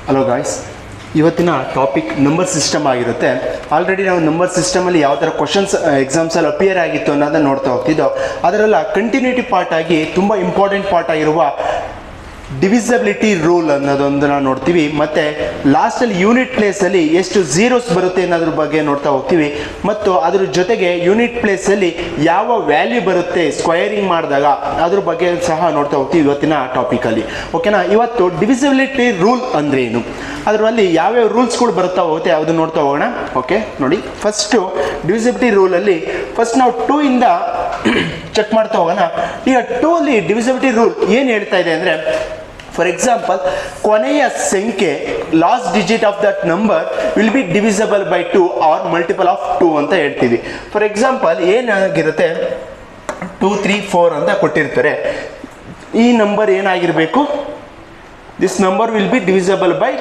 Hello guys, ಇವತ್ತಿನ topic number system ಆಗಿರುತ್ತೆ. Already ನಾವು ನಂಬರ್ ಸಿಸ್ಟಮಲ್ಲಿ ಯಾವ ಥರ ಕ್ವಶನ್ಸ್ ಎಕ್ಸಾಮ್ಸಲ್ಲಿ ಅಪಿಯರ್ ಆಗಿತ್ತು ಅನ್ನೋದನ್ನು ನೋಡ್ತಾ ಹೋಗ್ತಿದ್ದೋ. ಅದರೆಲ್ಲ ಕಂಟಿನ್ಯೂಟಿ ಪಾರ್ಟ್ ಆಗಿ ತುಂಬ ಇಂಪಾರ್ಟೆಂಟ್ ಪಾರ್ಟ್ ಆಗಿರುವ ಡಿವಿಸಬಿಲಿಟಿ ರೂಲ್ ಅನ್ನೋದೊಂದನ್ನು ನೋಡ್ತೀವಿ. ಮತ್ತು ಲಾಸ್ಟಲ್ಲಿ ಯೂನಿಟ್ ಪ್ಲೇಸಲ್ಲಿ ಎಷ್ಟು ಝೀರೋಸ್ ಬರುತ್ತೆ ಅನ್ನೋದ್ರ ಬಗ್ಗೆ ನೋಡ್ತಾ ಹೋಗ್ತೀವಿ. ಮತ್ತು ಅದ್ರ ಜೊತೆಗೆ ಯೂನಿಟ್ ಪ್ಲೇಸಲ್ಲಿ ಯಾವ ವ್ಯಾಲ್ಯೂ ಬರುತ್ತೆ ಸ್ಕ್ವಯರಿಂಗ್ ಮಾಡಿದಾಗ ಅದ್ರ ಬಗ್ಗೆ ಸಹ ನೋಡ್ತಾ ಹೋಗ್ತೀವಿ ಇವತ್ತಿನ ಟಾಪಿಕಲ್ಲಿ. ಓಕೆನಾ? ಇವತ್ತು ಡಿವಿಸಬಿಲಿಟಿ ರೂಲ್ ಅಂದರೆ ಏನು, ಅದರಲ್ಲಿ ಯಾವ್ಯಾವ ರೂಲ್ಸ್ಗಳು ಬರುತ್ತಾ ಹೋಗುತ್ತೆ ಅದನ್ನು ನೋಡ್ತಾ ಹೋಗೋಣ. ಓಕೆ, ನೋಡಿ, ಫಸ್ಟು ಡಿವಿಸಿಬಿಲಿಟಿ ರೂಲಲ್ಲಿ ಫಸ್ಟ್ ನಾವು 2 ಇಂದ ಚೆಕ್ ಮಾಡ್ತಾ ಹೋಗೋಣ. ಈಗ 2 ಅಲ್ಲಿ ಡಿವಿಸಿಬಿಲಿಟಿ ರೂಲ್ ಏನು ಹೇಳ್ತಾ ಇದೆ ಅಂದರೆ, ಫಾರ್ ಎಕ್ಸಾಂಪಲ್, ಕೊನೆಯ ಸಂಖ್ಯೆ last digit of that number will be divisible by 2 are multiple of 2 ಅಂತ ಹೇಳ್ತೀವಿ. ಫಾರ್ ಎಕ್ಸಾಂಪಲ್ ಏನಾಗಿರುತ್ತೆ, 2, 3, 4 ಅಂತ ಕೊಟ್ಟಿರ್ತಾರೆ. ಈ ನಂಬರ್ ಏನಾಗಿರಬೇಕು, this number will be divisible by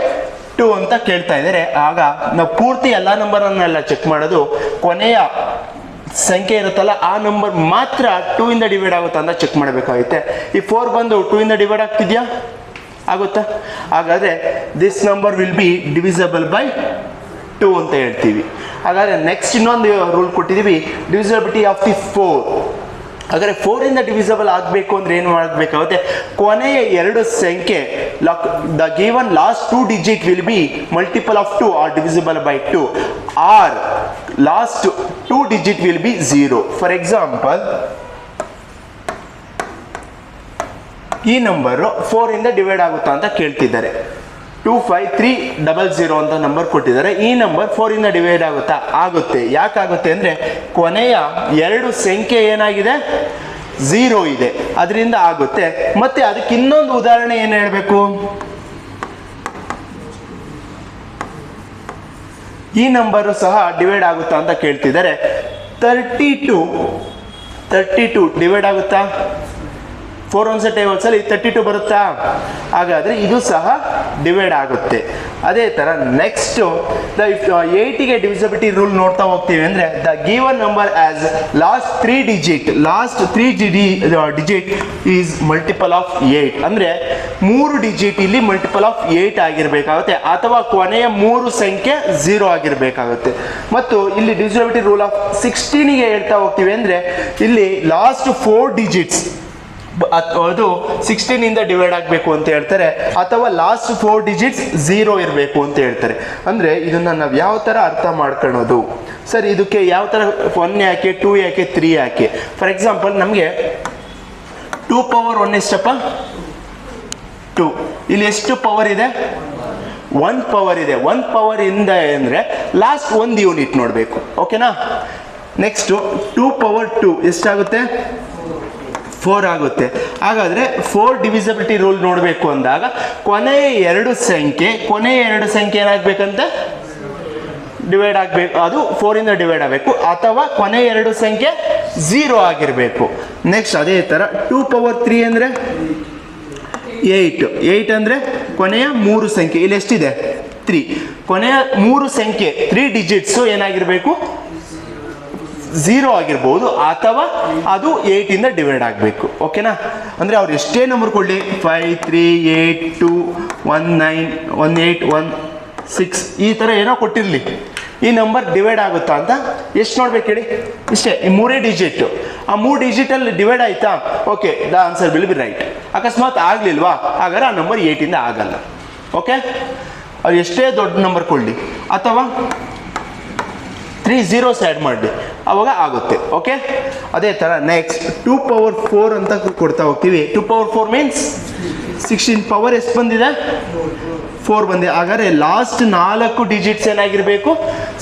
2 ಅಂತ ಕೇಳ್ತಾ ಇದ್ದಾರೆ. ಆಗ ನಾವು ಪೂರ್ತಿ ಎಲ್ಲ ನಂಬರನ್ನೆಲ್ಲ ಚೆಕ್ ಮಾಡೋದು, ಕೊನೆಯ ಸಂಖ್ಯೆ ಇರುತ್ತಲ್ಲ ಆ ನಂಬರ್ ಮಾತ್ರ 2 ಇಂದ ಡಿವೈಡ್ ಆಗುತ್ತಾ ಅಂತ ಚೆಕ್ ಮಾಡಬೇಕಾಗುತ್ತೆ. ಈ 4 ಬಂದು 2 ಇಂದ ಡಿವೈಡ್ ಆಗ್ತಿದ್ಯಾ, ಆಗುತ್ತಾ? ಹಾಗಾದರೆ this number will be divisible by 2 ಅಂತ ಹೇಳ್ತೀವಿ. ಹಾಗಾದರೆ ನೆಕ್ಸ್ಟ್ ಇನ್ನೊಂದು ರೂಲ್ ಕೊಟ್ಟಿದ್ದೀವಿ, ಡಿವಿಸಬಿಲಿಟಿ ಆಫ್ ದಿ 4. ಹಾಗಾದರೆ 4 ಇಂದ ಡಿವಿಸಬಲ್ ಆಗಬೇಕು ಅಂದರೆ ಏನು ಮಾಡಬೇಕಾಗುತ್ತೆ, ಕೊನೆಯ 2 ಸಂಖ್ಯೆ the given last 2 digit will be multiple of 2 or divisible by 2 or last 2 digit will be 0. For example, ಈ ನಂಬರು 4 ಇಂದ ಡಿವೈಡ್ ಆಗುತ್ತಾ ಅಂತ ಕೇಳ್ತಿದ್ದಾರೆ. 25300 ಅಂತ ನಂಬರ್ ಕೊಟ್ಟಿದ್ದಾರೆ. ಈ ನಂಬರ್ 4 ಇಂದ ಡಿವೈಡ್ ಆಗುತ್ತಾ? ಆಗುತ್ತೆ. ಯಾಕಾಗುತ್ತೆ ಅಂದರೆ ಕೊನೆಯ 2 ಸಂಖ್ಯೆ ಏನಾಗಿದೆ, 0 ಇದೆ, ಅದರಿಂದ ಆಗುತ್ತೆ. ಮತ್ತೆ ಅದಕ್ಕೆ ಇನ್ನೊಂದು ಉದಾಹರಣೆ ಏನು ಹೇಳಬೇಕು, ಈ ನಂಬರು ಸಹ ಡಿವೈಡ್ ಆಗುತ್ತಾ ಅಂತ ಕೇಳ್ತಿದ್ದಾರೆ. 32 ಡಿವೈಡ್ ಆಗುತ್ತಾ? 4 ಒನ್ಸ್ ಟೇಬಲ್ಸಲ್ಲಿ 32 ಬರುತ್ತಾ? ಹಾಗಾದರೆ ಇದು ಸಹ ಡಿವೈಡ್ ಆಗುತ್ತೆ. ಅದೇ ಥರ ನೆಕ್ಸ್ಟು 8ಗೆ ಡಿವಿಸಿಬಿಲಿಟಿ ರೂಲ್ ನೋಡ್ತಾ ಹೋಗ್ತೀವಿ ಅಂದರೆ, the given number as last 3 digit is multiple of 8. ಅಂದರೆ 3 ಡಿಜಿಟ್ ಇಲ್ಲಿ ಮಲ್ಟಿಪಲ್ ಆಫ್ 8 ಆಗಿರಬೇಕಾಗುತ್ತೆ, ಅಥವಾ ಕೊನೆಯ 3 ಸಂಖ್ಯೆ 0 ಆಗಿರಬೇಕಾಗುತ್ತೆ. ಮತ್ತು ಇಲ್ಲಿ ಡಿವಿಸಿಬಿಲಿಟಿ ರೂಲ್ ಆಫ್ 16ಗೆ ಹೇಳ್ತಾ ಹೋಗ್ತೀವಿ ಅಂದರೆ, ಇಲ್ಲಿ ಲಾಸ್ಟ್ 4 ಡಿಜಿಟ್ಸ್ ಅದು 16 ಇಂದ ಡಿವೈಡ್ ಆಗಬೇಕು ಅಂತ ಹೇಳ್ತಾರೆ, ಅಥವಾ ಲಾಸ್ಟ್ 4 ಡಿಜಿಟ್ಸ್ 0 ಇರಬೇಕು ಅಂತ ಹೇಳ್ತಾರೆ. ಅಂದರೆ ಇದನ್ನು ನಾವು ಯಾವ ಥರ ಅರ್ಥ ಮಾಡ್ಕೊಳ್ಳೋದು, ಸರ್ ಇದಕ್ಕೆ ಯಾವ ಥರ 1 ಯಾಕೆ, 2 ಯಾಕೆ, 3 ಯಾಕೆ? ಫಾರ್ ಎಕ್ಸಾಂಪಲ್, ನಮಗೆ 2 ಪವರ್ 1 ಎಷ್ಟಪ್ಪ, 2. ಇಲ್ಲಿ ಎಷ್ಟು ಪವರ್ ಇದೆ, 1 ಪವರ್ ಇದೆ. 1 ಪವರ್ ಇಂದ ಅಂದರೆ ಲಾಸ್ಟ್ 1 ಯೂನಿಟ್ ನೋಡಬೇಕು. ಓಕೆನಾ? ನೆಕ್ಸ್ಟು 2 ಪವರ್ 2 ಎಷ್ಟಾಗುತ್ತೆ, 4 ಆಗುತ್ತೆ. ಹಾಗಾದರೆ 4 ಡಿವಿಸಿಬಿಲಿಟಿ ರೂಲ್ ನೋಡಬೇಕು ಅಂದಾಗ ಕೊನೆಯ 2 ಸಂಖ್ಯೆ ಏನಾಗಬೇಕಂತ ಡಿವೈಡ್ ಆಗಬೇಕು, ಅದು 4 ಇಂದ ಡಿವೈಡ್ ಆಗಬೇಕು, ಅಥವಾ ಕೊನೆಯ 2 ಸಂಖ್ಯೆ 0 ಆಗಿರಬೇಕು. ನೆಕ್ಸ್ಟ್ ಅದೇ ಥರ 2 ಪವರ್ 3 ಅಂದರೆ 8 ಅಂದರೆ ಕೊನೆಯ 3 ಸಂಖ್ಯೆ, ಇಲ್ಲಿ ಎಷ್ಟಿದೆ, 3. ಕೊನೆಯ 3 ಸಂಖ್ಯೆ 3 ಡಿಜಿಟ್ಸು ಏನಾಗಿರಬೇಕು, 0 ಆಗಿರ್ಬೋದು, ಅಥವಾ ಅದು 8 ಇಂದ ಡಿವೈಡ್ ಆಗಬೇಕು. ಓಕೆನಾ? ಅಂದರೆ ಅವ್ರು ಎಷ್ಟೇ ನಂಬರ್ ಕೊಡಲಿ, 5, 3, 8, 2, 1, 9, 1, 8, 1, 6 ಈ ಥರ ಏನೋ ಕೊಟ್ಟಿರಲಿ, ಈ ನಂಬರ್ ಡಿವೈಡ್ ಆಗುತ್ತಾ ಅಂತ ಎಷ್ಟು ನೋಡ್ಬೇಕು ಹೇಳಿ, ಇಷ್ಟೇ, ಈ 3 ಡಿಜಿಟು. ಆ 3 ಡಿಜಿಟಲ್ಲಿ ಡಿವೈಡ್ ಆಯಿತಾ, okay, the answer will be right. ಅಕಸ್ಮಾತ್ ಆಗಲಿಲ್ವಾ, ಹಾಗಾದ್ರೆ ಆ ನಂಬರ್ 8 ಇಂದ ಆಗಲ್ಲ. ಓಕೆ? ಅವ್ರು ಎಷ್ಟೇ ದೊಡ್ಡ ನಂಬರ್ ಕೊಡಲಿ, ಅಥವಾ 3 zeros ಆ್ಯಡ್ ಮಾಡಿ, ಅವಾಗ ಆಗುತ್ತೆ. ಓಕೆ? ಅದೇ ಥರ ನೆಕ್ಸ್ಟ್ 2 ಪವರ್ 4 ಅಂತ ಕೊಡ್ತಾ ಹೋಗ್ತೀವಿ. 2 ಪವರ್ 4 ಮೀನ್ಸ್ 16. ಪವರ್ ಎಷ್ಟು ಬಂದಿದೆ, 4 ಬಂದಿದೆ. ಹಾಗಾದರೆ ಲಾಸ್ಟ್ 4 ಡಿಜಿಟ್ಸ್ ಏನಾಗಿರಬೇಕು,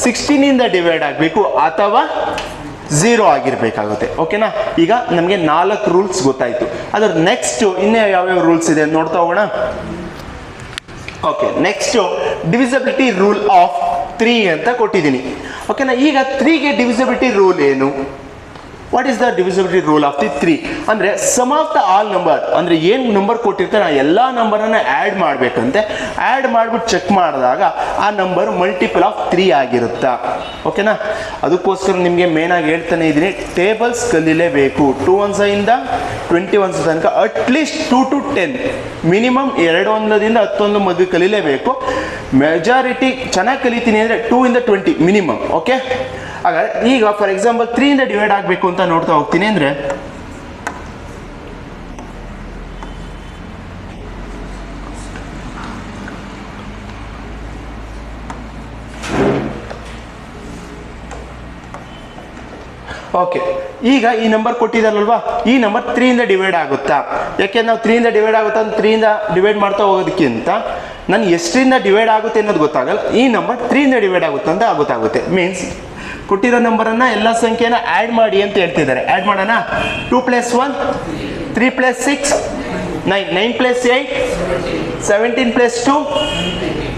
16 ಇಂದ ಡಿವೈಡ್ ಆಗಬೇಕು, ಅಥವಾ 0 ಆಗಿರಬೇಕಾಗುತ್ತೆ. ಓಕೆನಾ? ಈಗ ನಮಗೆ 4 ರೂಲ್ಸ್ ಗೊತ್ತಾಯಿತು. ಅದರ ನೆಕ್ಸ್ಟು ಇನ್ನೇ ಯಾವ್ಯಾವ ರೂಲ್ಸ್ ಇದೆ ನೋಡ್ತಾ ಹೋಗೋಣ. Okay, next divisibility rule of 3 ಅಂತ ಕೊಟ್ಟಿದ್ದೀನಿ. ಓಕೆನಾ? ಈಗ 3ಗೆ ಡಿವಿಸಿಬಿಲಿಟಿ ರೂಲ್ ಏನು, what is the divisibility rule of the 3 ಅಂದರೆ sum of the all number, ಅಂದರೆ ಏನು ನಂಬರ್ ಕೊಟ್ಟಿರ್ತಾರೆ ಆ ಎಲ್ಲ ನಂಬರನ್ನು ಆ್ಯಡ್ ಮಾಡಬೇಕಂತೆ. ಆ್ಯಡ್ ಮಾಡಿಬಿಟ್ಟು ಚೆಕ್ ಮಾಡಿದಾಗ ಆ ನಂಬರ್ ಮಲ್ಟಿಪಲ್ ಆಫ್ 3 ಆಗಿರುತ್ತಾ. ಓಕೆನಾ, ಅದಕ್ಕೋಸ್ಕರ ನಿಮಗೆ ಮೇನಾಗಿ ಹೇಳ್ತಾನೆ ಇದ್ದೀನಿ, ಟೇಬಲ್ಸ್ ಕಲೀಲೇಬೇಕು. 2 1s ಇಂದ 21s ತನಕ ಅಟ್ಲೀಸ್ಟ್ 2 to 10 ಮಿನಿಮಮ್ 2 1ದಿಂದ 10 ಮದುವೆ ಕಲೀಲೇಬೇಕು. ಮೆಜಾರಿಟಿ ಚೆನ್ನಾಗಿ ಕಲಿತೀನಿ ಅಂದರೆ 2 ಇಂದ 20 ಮಿನಿಮಮ್. ಓಕೆ, ಹಾಗಾದ್ರೆ ಈಗ ಫಾರ್ ಎಕ್ಸಾಂಪಲ್ 3 ಇಂದ ಡಿವೈಡ್ ಆಗಬೇಕು ಅಂತ ನೋಡ್ತಾ ಹೋಗ್ತೀನಿ ಅಂದರೆ ಓಕೆ, ಈಗ ಈ ನಂಬರ್ ಕೊಟ್ಟಿದ್ದಾರಲ್ವಾ, ಈ ನಂಬರ್ 3 ಇಂದ ಡಿವೈಡ್ ಆಗುತ್ತಾ? ಯಾಕೆಂದ್ರೆ ನಾವು 3 ಇಂದ ಡಿವೈಡ್ ಆಗುತ್ತಾ ಅಂತ 3 ಇಂದ ಡಿವೈಡ್ ಮಾಡ್ತಾ ಹೋಗೋದಕ್ಕಿಂತ ನಾನು ಎಷ್ಟರಿಂದ ಡಿವೈಡ್ ಆಗುತ್ತೆ ಅನ್ನೋದು ಗೊತ್ತಾಗಲ್ಲ. ಈ ನಂಬರ್ 3 ಇಂದ ಡಿವೈಡ್ ಆಗುತ್ತೆ ಅಂತ ಗೊತ್ತಾಗುತ್ತೆ. ಮೀನ್ಸ್ ಕೊಟ್ಟಿರೋ ನಂಬರನ್ನು ಎಲ್ಲ ಸಂಖ್ಯೆನ ಆ್ಯಡ್ ಮಾಡಿ ಅಂತ ಹೇಳ್ತಿದ್ದಾರೆ. ಆ್ಯಡ್ ಮಾಡೋಣ. 2 + 1 3 + 6 9 9 + 8 17 + 2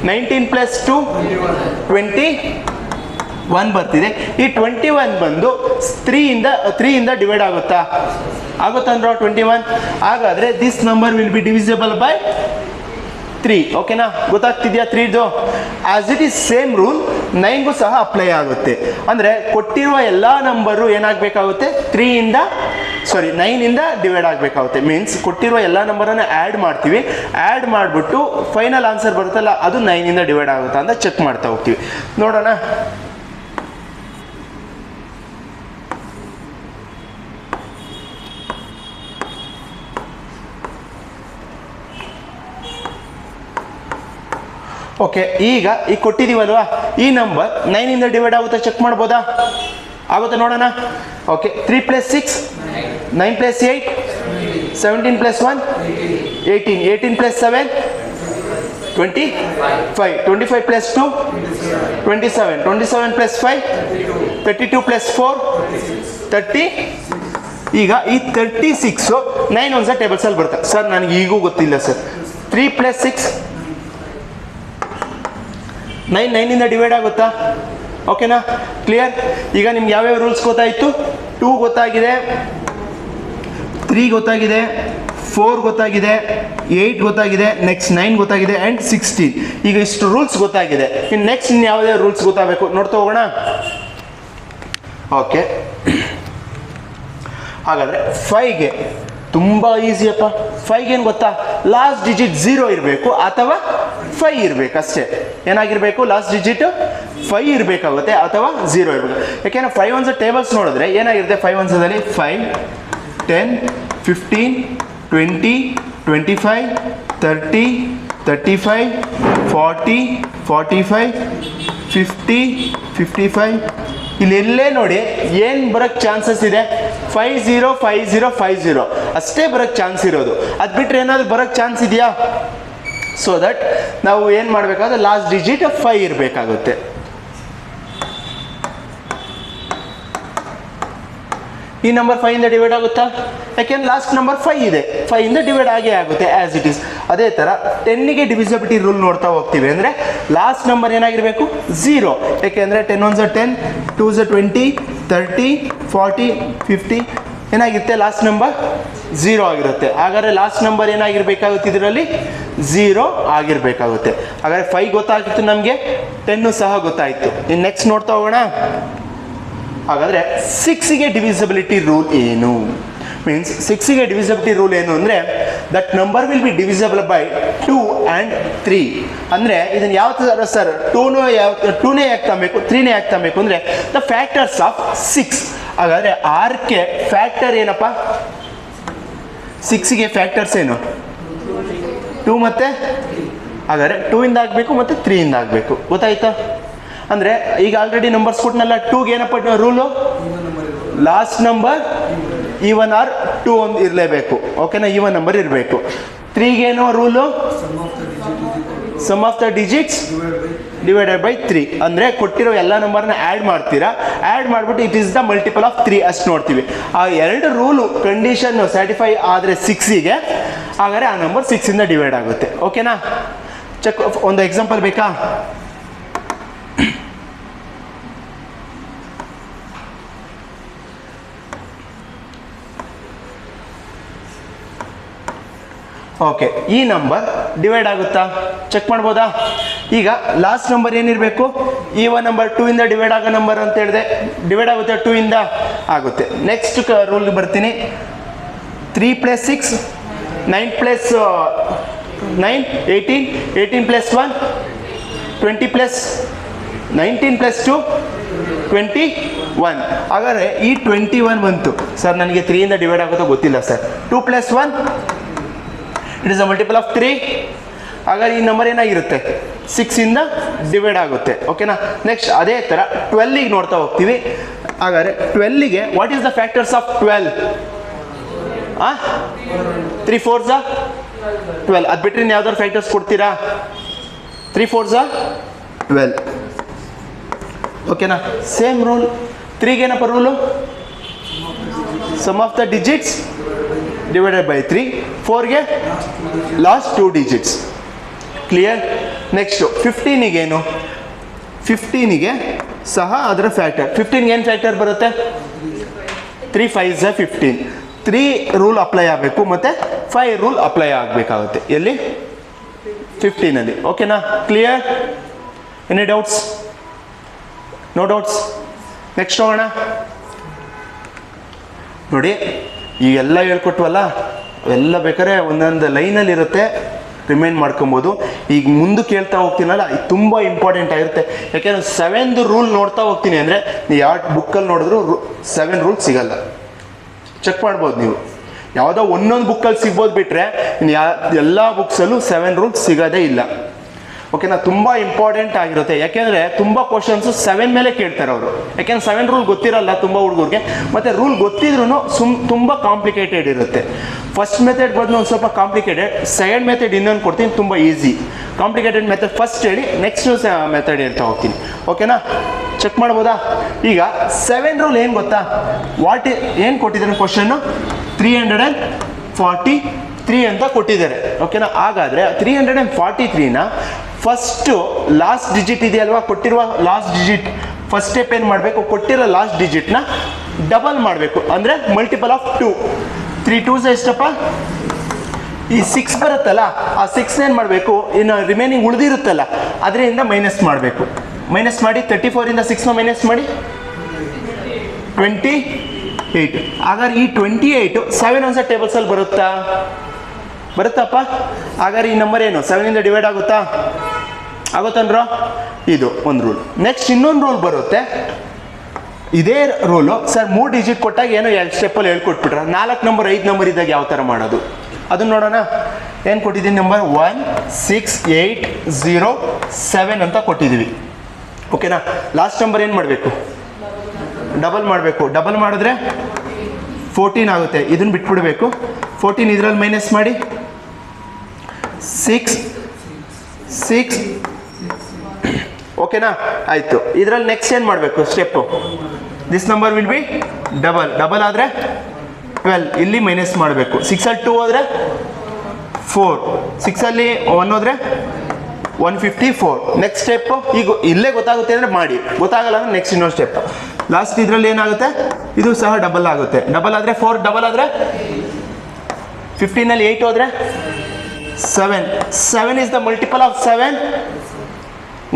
19 + 2 21 ಬರ್ತಿದೆ. ಈ 21 ಬಂದು 3 ಇಂದ ಡಿವೈಡ್ ಆಗುತ್ತಾ? ಆಗುತ್ತಂದ್ರೆ 21. ಹಾಗಾದರೆ this number will be divisible by 3. ಓಕೆನಾ, ಗೊತ್ತಾಗ್ತಿದೆಯಾ 3ದು? As it is same rule 9ಗೂ ಸಹ ಅಪ್ಲೈ ಆಗುತ್ತೆ. ಅಂದರೆ ಕೊಟ್ಟಿರುವ ಎಲ್ಲ ನಂಬರು ಏನಾಗಬೇಕಾಗುತ್ತೆ? 9 ಇಂದ ಡಿವೈಡ್ ಆಗಬೇಕಾಗುತ್ತೆ. ಮೀನ್ಸ್ ಕೊಟ್ಟಿರುವ ಎಲ್ಲ ನಂಬರನ್ನು ಆ್ಯಡ್ ಮಾಡ್ತೀವಿ. ಆ್ಯಡ್ ಮಾಡಿಬಿಟ್ಟು ಫೈನಲ್ ಆನ್ಸರ್ ಬರುತ್ತಲ್ಲ, ಅದು 9 ಇಂದ ಡಿವೈಡ್ ಆಗುತ್ತಾ ಅಂತ ಚೆಕ್ ಮಾಡ್ತಾ ಹೋಗ್ತೀವಿ. ನೋಡೋಣ. ಓಕೆ, ಈಗ ಕೊಟ್ಟಿದ್ದೀವಲ್ವಾ, ಈ ನಂಬರ್ 9 ಇಂದ ಡಿವೈಡ್ ಆಗುತ್ತಾ ಚೆಕ್ ಮಾಡ್ಬೋದಾ? ಆಗುತ್ತೆ, ನೋಡೋಣ. ಓಕೆ, 3 + 6 9 + 8 17 + 1 18 18 + 7 25 25 + 2 27 27 + 5 32 + 4 30. ಈಗ ಈ 36 9 1s ಟೇಬಲ್ಸಲ್ಲಿ ಬರುತ್ತೆ. ಸರ್ ನನಗೆ ಈಗೂ ಗೊತ್ತಿಲ್ಲ ಸರ್. 3 + 6 9 ಇಂದ ಡಿವೈಡ್ ಆಗುತ್ತಾ? ಓಕೆನಾ, ಕ್ಲಿಯರ್? ಈಗ ನಿಮ್ಗೆ ಯಾವ್ಯಾವ ರೂಲ್ಸ್ ಗೊತ್ತಾಯಿತು? 2 ಗೊತ್ತಾಗಿದೆ, 3 ಗೊತ್ತಾಗಿದೆ, 4 ಗೊತ್ತಾಗಿದೆ, 8 ಗೊತ್ತಾಗಿದೆ, ನೆಕ್ಸ್ಟ್ 9 ಗೊತ್ತಾಗಿದೆ ಆ್ಯಂಡ್ 16. ಈಗ ಇಷ್ಟು ರೂಲ್ಸ್ ಗೊತ್ತಾಗಿದೆ. ಇನ್ನು ನೆಕ್ಸ್ಟ್ ಯಾವುದೇ ರೂಲ್ಸ್ ಗೊತ್ತಾಗಬೇಕು ನೋಡ್ತಾ ಹೋಗೋಣ. ಓಕೆ, ಹಾಗಾದರೆ 5ಗೆ ತುಂಬ ಈಸಿಯಪ್ಪ. 5ಗೆ ಏನು ಗೊತ್ತಾ? ಲಾಸ್ಟ್ ಡಿಜಿಟ್ 0 ಇರಬೇಕು ಅಥವಾ 5 ಇರಬೇಕು ಅಷ್ಟೇ. ಏನಾಗಿರಬೇಕು? ಲಾಸ್ಟ್ ಡಿಜಿಟ್ 5 ಇರಬೇಕಾಗುತ್ತೆ ಅಥವಾ 0 ಇರಬೇಕು. ಯಾಕೆಂದರೆ 5 1s ಟೇಬಲ್ಸ್ ನೋಡಿದ್ರೆ ಏನಾಗಿರುತ್ತೆ? 5 1sದಲ್ಲಿ 5 10 15 20 25 30 35 40 45 50 55. ಇಲ್ಲೆಲ್ಲೇ ನೋಡಿ ಏನು ಬರೋಕ್ಕೆ ಚಾನ್ಸಸ್ ಇದೆ? 50 50 50 ಅಷ್ಟೇ ಬರೋಕ್ಕೆ ಚಾನ್ಸ್ ಇರೋದು. ಅದು ಬಿಟ್ಟರೆ ಏನಾದರೂ ಬರೋಕ್ಕೆ ಚಾನ್ಸ್ ಇದೆಯಾ? ಸೊ ದಟ್ ನಾವು ಏನು ಮಾಡಬೇಕಾದ್ರೆ ಲಾಸ್ಟ್ ಡಿಜಿಟ್ 5 ಇರಬೇಕಾಗುತ್ತೆ. ಈ ನಂಬರ್ 5 ಇಂದ ಡಿವೈಡ್ ಆಗುತ್ತಾ? ಯಾಕೆಂದ್ರೆ ಲಾಸ್ಟ್ ನಂಬರ್ 5 ಇದೆ, 5 ಇಂದ ಡಿವೈಡ್ ಆಗೇ ಆಗುತ್ತೆ ಆ್ಯಸ್ ಇಟ್ ಈಸ್. ಅದೇ ಥರ 10ಗೆ ಡಿವಿಸಿಬಿಲಿಟಿ ರೂಲ್ ನೋಡ್ತಾ ಹೋಗ್ತೀವಿ. ಅಂದರೆ ಲಾಸ್ಟ್ ನಂಬರ್ ಏನಾಗಿರಬೇಕು? 0. ಯಾಕೆಂದರೆ 10 1s 10 2s 20 30 40 50 ಏನಾಗಿರುತ್ತೆ? ಲಾಸ್ಟ್ ನಂಬರ್ 0 ಆಗಿರುತ್ತೆ. ಹಾಗಾದರೆ ಲಾಸ್ಟ್ ನಂಬರ್ ಏನಾಗಿರಬೇಕಾಗುತ್ತೆ? ಇದರಲ್ಲಿ 0 ಆಗಿರಬೇಕಾಗುತ್ತೆ. ಹಾಗಾದರೆ 5 ಗೊತ್ತಾಗಿತ್ತು ನಮಗೆ, 10 ಸಹ ಗೊತ್ತಾಯಿತು. ಇನ್ನು ನೆಕ್ಸ್ಟ್ ನೋಡ್ತಾ ಹೋಗೋಣ. ಹಾಗಾದರೆ 6ಗೆ ಡಿವಿಸಿಬಿಲಿಟಿ ರೂಲ್ ಏನು? ಮೀನ್ಸ್ 6ಗೆ ಡಿವಿಸಿಬಿಲಿಟಿ ರೂಲ್ ಏನು ಅಂದರೆ that number will be divisible by 2 and 3. ಅಂದರೆ ಇದನ್ನು ಯಾವ ಥರ ಸರ್? 2ನೇ ಯಾಕೆ ತಗಬೇಕು, 3ನೇ ಯಾಕೆ ತಗಬೇಕು ಅಂದರೆ ದ ಫ್ಯಾಕ್ಟರ್ಸ್ ಆಫ್ 6. ಹಾಗಾದರೆ 6ಕ್ಕೆ ಫ್ಯಾಕ್ಟರ್ ಏನಪ್ಪ? 6ಗೆ ಫ್ಯಾಕ್ಟರ್ಸ್ ಏನು? 2 ಮತ್ತು ಹಾಗಾದರೆ 2 ಇಂದ ಆಗಬೇಕು ಮತ್ತು 3 ಇಂದ ಆಗಬೇಕು. ಗೊತ್ತಾಯ್ತಾ? ಅಂದರೆ ಈಗ ಆಲ್ರೆಡಿ ನಂಬರ್ಸ್ ಕೊಟ್ಟನಲ್ಲ. 2ಗೆ ಏನಪ್ಪ rule? Last number even or 2 ಒಂದು ಇರಲೇಬೇಕು. ಓಕೆನಾ, ಈವನ್ ನಂಬರ್ ಇರಬೇಕು. 3ಗೆ ಏನೋ rule? Sum of the digits divided by 3. ಅಂದರೆ ಕೊಟ್ಟಿರೋ ಎಲ್ಲ ನಂಬರ್ನ ಆ್ಯಡ್ ಮಾಡ್ತೀರಾ. ಆ್ಯಡ್ ಮಾಡಿಬಿಟ್ಟು it is the multiple of 3 ಅಷ್ಟು ನೋಡ್ತೀವಿ. ಆ 2 ರೂಲು ಕಂಡೀಷನ್ ಸ್ಯಾಟಿಫೈ ಆದರೆ 6ಗೆ, ಹಾಗಾದರೆ ಆ ನಂಬರ್ 6 ಇಂದ ಡಿವೈಡ್ ಆಗುತ್ತೆ. ಓಕೆನಾ, ಚೆಕ್. ಒಂದು ಎಕ್ಸಾಂಪಲ್ ಬೇಕಾ? ಓಕೆ, ಈ ನಂಬರ್ ಡಿವೈಡ್ ಆಗುತ್ತಾ ಚೆಕ್ ಮಾಡ್ಬೋದಾ? ಈಗ ಲಾಸ್ಟ್ ನಂಬರ್ ಏನಿರಬೇಕು, ಈ ಒನ್ ನಂಬರ್ 2 ಇಂದ ಡಿವೈಡ್ ಆಗೋ ನಂಬರ್ ಅಂತ ಹೇಳಿದೆ, ಡಿವೈಡ್ ಆಗುತ್ತೆ 2 ಇಂದ ಆಗುತ್ತೆ. ನೆಕ್ಸ್ಟ್ ರೂಲ್ಗೆ ಬರ್ತೀನಿ. 3 + 6 9 + 9 18 18 + 1 20 + 19 + 2 21. ಹಾಗಾದರೆ ಈ 21 ಬಂತು ಸರ್, ನನಗೆ 3 ಇಂದ ಡಿವೈಡ್ ಆಗುತ್ತೋ ಗೊತ್ತಿಲ್ಲ sir. 2 + 1 it is a multiple of 3. ಹಾಗಾದ್ರೆ ಈ ನಂಬರ್ ಏನಾಗಿರುತ್ತೆ, 6 ಇಂದ ಡಿವೈಡ್ ಆಗುತ್ತೆ. ಓಕೆನಾ? ನೆಕ್ಸ್ಟ್ ಅದೇ ಥರ 12ಗೆ ನೋಡ್ತಾ ಹೋಗ್ತೀವಿ. ಹಾಗಾದರೆ 12ಗೆ what is the factors of 12? 3 4s 12. ಅದು ಬಿಟ್ಟರೆ ಯಾವ್ದಾದ್ರು ಫ್ಯಾಕ್ಟರ್ಸ್ ಕೊಡ್ತೀರಾ? 3 4s 12. ಓಕೆನಾ? Same rule. 3ಗೆ ಏನಪ್ಪ rule? Sum of the digits divided by 3. 4ಗೆ ಲಾಸ್ಟ್ 2 ಡಿಜಿಟ್ಸ್. ಕ್ಲಿಯರ್? ನೆಕ್ಸ್ಟು 15ಗೆ ಏನು? 15ಗೆ ಸಹ ಅದರ ಫ್ಯಾಕ್ಟರ್. 15ಗೆ ಏನು ಫ್ಯಾಕ್ಟರ್ ಬರುತ್ತೆ? 3 5s 15. 3 ರೂಲ್ ಅಪ್ಲೈ ಆಗಬೇಕು ಮತ್ತು 5 ರೂಲ್ ಅಪ್ಲೈ ಆಗಬೇಕಾಗುತ್ತೆ. ಎಲ್ಲಿ? 15ಅಲ್ಲಿ. ಓಕೆನಾ? Clear? Any doubts? No doubts? Next ಹೋಗೋಣ. ನೋಡಿ, ಈಗೆಲ್ಲ ಹೇಳ್ಕೊಟ್ವಲ್ಲ, ಎಲ್ಲ ಬೇಕಾದ್ರೆ ಒಂದೊಂದು ಲೈನಲ್ಲಿ ಇರುತ್ತೆ, ರಿಮೈಂಡ್ ಮಾಡ್ಕೊಬೋದು. ಈಗ ಮುಂದೆ ಕೇಳ್ತಾ ಹೋಗ್ತೀನಲ್ಲ, ಇದು ತುಂಬ ಇಂಪಾರ್ಟೆಂಟ್ ಆಗಿರುತ್ತೆ. ಯಾಕೆಂದರೆ 7th ರೂಲ್ ನೋಡ್ತಾ ಹೋಗ್ತೀನಿ ಅಂದರೆ ನೀವು ಯಾವ ಬುಕ್ಕಲ್ಲಿ ನೋಡಿದ್ರು 7 ರೂಲ್ ಸಿಗಲ್ಲ. ಚೆಕ್ ಮಾಡ್ಬೋದು ನೀವು. ಯಾವುದೋ ಒಂದೊಂದು ಬುಕ್ಕಲ್ಲಿ ಸಿಗ್ಬೋದು, ಬಿಟ್ಟರೆ ಇನ್ನು ಎಲ್ಲ ಬುಕ್ಸಲ್ಲೂ 7 ರೂಲ್ ಸಿಗೋದೇ ಇಲ್ಲ. ಓಕೆನಾ? ತುಂಬ ಇಂಪಾರ್ಟೆಂಟ್ ಆಗಿರುತ್ತೆ. ಯಾಕೆಂದರೆ ತುಂಬ ಕ್ವಶನ್ಸು 7 ಮೇಲೆ ಕೇಳ್ತಾರೆ ಅವರು. ಯಾಕೆಂದ್ರೆ 7 ರೂಲ್ ಗೊತ್ತಿರಲ್ಲ ತುಂಬ ಹುಡುಗರಿಗೆ, ಮತ್ತು ರೂಲ್ ಗೊತ್ತಿದ್ರೂ ತುಂಬ ಕಾಂಪ್ಲಿಕೇಟೆಡ್ ಇರುತ್ತೆ. ಫಸ್ಟ್ ಮೆಥಡ್ ಬಂದು ಒಂದು ಸ್ವಲ್ಪ ಕಾಂಪ್ಲಿಕೇಟೆಡ್, ಸೆಕೆಂಡ್ ಮೆಥಡ್ ಇನ್ನೊಂದು ಕೊಡ್ತೀನಿ, ತುಂಬ ಈಸಿ. ಕಾಂಪ್ಲಿಕೇಟೆಡ್ ಮೆಥಡ್ ಫಸ್ಟ್ ಹೇಳಿ, ನೆಕ್ಸ್ಟ್ ಮೆಥಡ್ ಹೇಳ್ತಾ ಹೋಗ್ತೀನಿ. ಓಕೆನಾ? ಚೆಕ್ ಮಾಡ್ಬೋದಾ? ಈಗ 7 ರೂಲ್ ಏನು ಗೊತ್ತಾ? ಏನು ಕೊಟ್ಟಿದ್ದಾರೆ ಕ್ವಶನ್ನು? 343 ಅಂತ ಕೊಟ್ಟಿದ್ದಾರೆ. ಓಕೆನಾ? ಹಾಗಾದರೆ 343ನ ಫಸ್ಟು ಲಾಸ್ಟ್ ಡಿಜಿಟ್ ಇದೆಯಲ್ವಾ, ಕೊಟ್ಟಿರುವ ಲಾಸ್ಟ್ ಡಿಜಿಟ್, ಫಸ್ಟ್ ಸ್ಟೆಪ್ ಏನು ಮಾಡಬೇಕು? ಕೊಟ್ಟಿರೋ ಲಾಸ್ಟ್ ಡಿಜಿಟ್ನ ಡಬಲ್ ಮಾಡಬೇಕು, ಅಂದರೆ ಮಲ್ಟಿಪಲ್ ಆಫ್ 2. 3 2s ಎಷ್ಟಪ್ಪ? ಈ 6 ಬರುತ್ತಲ್ಲ, ಆ 6 ಏನು ಮಾಡಬೇಕು? ಇನ್ನು ರಿಮೈನಿಂಗ್ ಉಳಿದಿರುತ್ತಲ್ಲ ಅದರಿಂದ ಮೈನಸ್ ಮಾಡಬೇಕು. ಮೈನಸ್ ಮಾಡಿ 34ಇಂದ 6ನ ಮೈನಸ್ ಮಾಡಿ 28. ಹಾಗಾದ್ರೆ ಈ 28 7 ಒಂದ್ಸ ಟೇಬಲ್ಸಲ್ಲಿ ಬರುತ್ತಪ್ಪ? ಹಾಗಾದ್ರೆ ಈ ನಂಬರ್ ಏನು 7ಇಂದ ಡಿವೈಡ್ ಆಗುತ್ತಾ? ಆಗುತ್ತಂದ್ರ? ಇದು ಒಂದು ರೂಲ್. ನೆಕ್ಸ್ಟ್ ಇನ್ನೊಂದು ರೂಲ್ ಬರುತ್ತೆ. ಇದೇ ರೂಲು ಸರ್ 3 ಡಿಜಿಟ್ ಕೊಟ್ಟಾಗ ಏನೋ 2 ಸ್ಟೆಪ್ಪಲ್ಲಿ ಹೇಳ್ಕೊಟ್ಬಿಟ್ರೆ 4 ನಂಬರ್ 5 ನಂಬರ್ ಇದ್ದಾಗ ಯಾವ ಥರ ಮಾಡೋದು ಅದನ್ನು ನೋಡೋಣ. ಏನು ಕೊಟ್ಟಿದ್ದೀನಿ? ನಂಬರ್ 1 6 8 0 7 ಅಂತ ಕೊಟ್ಟಿದ್ದೀವಿ. ಓಕೆನಾ? ಲಾಸ್ಟ್ ನಂಬರ್ ಏನು ಮಾಡಬೇಕು? ಡಬಲ್ ಮಾಡಬೇಕು. ಡಬಲ್ ಮಾಡಿದ್ರೆ 14 ಆಗುತ್ತೆ. ಇದನ್ನು ಬಿಟ್ಬಿಡಬೇಕು. 14 ಇದರಲ್ಲಿ ಮೈನಸ್ ಮಾಡಿ 6 6. ಓಕೆನಾ? ಆಯಿತು. ಇದರಲ್ಲಿ ನೆಕ್ಸ್ಟ್ ಏನು ಮಾಡಬೇಕು step? This number will be double ಆದರೆ 12. ಇಲ್ಲಿ ಮೈನಸ್ ಮಾಡಬೇಕು. 6ಅಲ್ಲಿ 2 ಹೋದರೆ 4, 6ಅಲ್ಲಿ 1 ಹೋದರೆ 154. ನೆಕ್ಸ್ಟ್ ಸ್ಟೆಪ್ಪು ಈಗ ಇಲ್ಲೇ ಗೊತ್ತಾಗುತ್ತೆ ಅಂದರೆ ಮಾಡಿ, ಗೊತ್ತಾಗಲ್ಲ ಅಂದರೆ ನೆಕ್ಸ್ಟ್ ಇನ್ನೊಂದು ಸ್ಟೆಪ್. ಲಾಸ್ಟ್ ಇದರಲ್ಲಿ ಏನಾಗುತ್ತೆ? ಇದು ಸಹ ಡಬಲ್ ಆಗುತ್ತೆ. ಡಬಲ್ ಆದರೆ 4, ಡಬಲ್ ಆದರೆ 15ಅಲ್ಲಿ 8 ಹೋದರೆ 7 ಇಸ್ ದ ಮಲ್ಟಿಪಲ್ ಆಫ್ 7.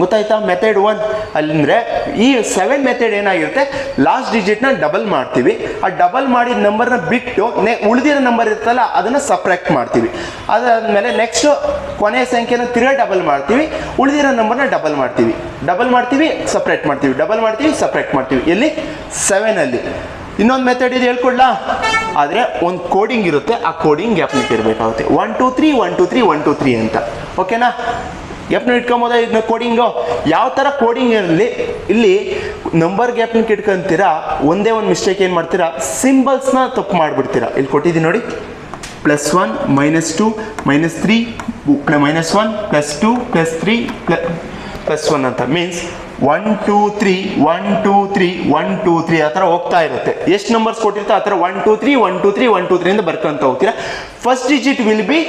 ಗೊತ್ತಾಯ್ತಾ? ಮೆಥಡ್ 1 ಅಲ್ಲಿಂದರೆ ಈ 7 ಮೆಥಡ್ ಏನಾಗಿರುತ್ತೆ? ಲಾಸ್ಟ್ ಡಿಜಿಟ್ನ ಡಬಲ್ ಮಾಡ್ತೀವಿ. ಆ ಡಬಲ್ ಮಾಡಿದ ನಂಬರ್ನ ಬಿಟ್ಟು ಉಳಿದಿರೋ ನಂಬರ್ ಇರುತ್ತಲ್ಲ ಅದನ್ನು ಸಪ್ರಾಕ್ಟ್ ಮಾಡ್ತೀವಿ. ಅದಾದಮೇಲೆ ನೆಕ್ಸ್ಟು ಕೊನೆಯ ಸಂಖ್ಯೆನ ತಿರ್ಗಾ ಡಬಲ್ ಮಾಡ್ತೀವಿ, ಉಳಿದಿರೋ ನಂಬರ್ನ ಡಬಲ್ ಮಾಡ್ತೀವಿ, ಸಪ್ರೇಟ್ ಮಾಡ್ತೀವಿ, ಡಬಲ್ ಮಾಡ್ತೀವಿ, ಸಪ್ರೇಟ್ ಮಾಡ್ತೀವಿ. ಎಲ್ಲಿ? 7ಅಲ್ಲಿ. ಇನ್ನೊಂದು ಮೆಥಡ್ ಇದು ಹೇಳ್ಕೊಡ್ಲಾ? ಆದರೆ ಒಂದು ಕೋಡಿಂಗ್ ಇರುತ್ತೆ, ಆ ಕೋಡಿಂಗ್ ಗ್ಯಾಪ್ನಿಟ್ಟು ಇರಬೇಕಾಗುತ್ತೆ. 1 2 3 1 2 3 1 2 3 ಅಂತ. ಓಕೆನಾ? ಗ್ಯಾಪ್ನ ಇಟ್ಕೊಂಬೋದ ಇದನ್ನ ಕೋಡಿಂಗು? ಯಾವ ಥರ ಕೋಡಿಂಗ್ ಇರಲಿ, ಇಲ್ಲಿ ನಂಬರ್ ಗ್ಯಾಪ್ನ ಇಟ್ಕೊಂತೀರಾ, ಒಂದೇ ಒಂದು ಮಿಸ್ಟೇಕ್ ಏನು ಮಾಡ್ತೀರಾ? ಸಿಂಬಲ್ಸ್ನ ತಪ್ಪು ಮಾಡಿಬಿಡ್ತೀರಾ. ಇಲ್ಲಿ ಕೊಟ್ಟಿದ್ದೀನಿ ನೋಡಿ, +1 -2 -3 -1 +2 +3 +1 ಅಂತ. ಮೀನ್ಸ್ 1 2 3 1 2 3 1 2 3 ಆ ಥರ ಹೋಗ್ತಾ ಇರುತ್ತೆ. ಎಷ್ಟು ನಂಬರ್ಸ್ ಕೊಟ್ಟಿರ್ತಾ ಆ ಥರ 1 2 3 1 2 3 1 2 3 ಅಂತ ಬರ್ಕೊಂತ ಹೋಗ್ತೀರಾ. First digit will be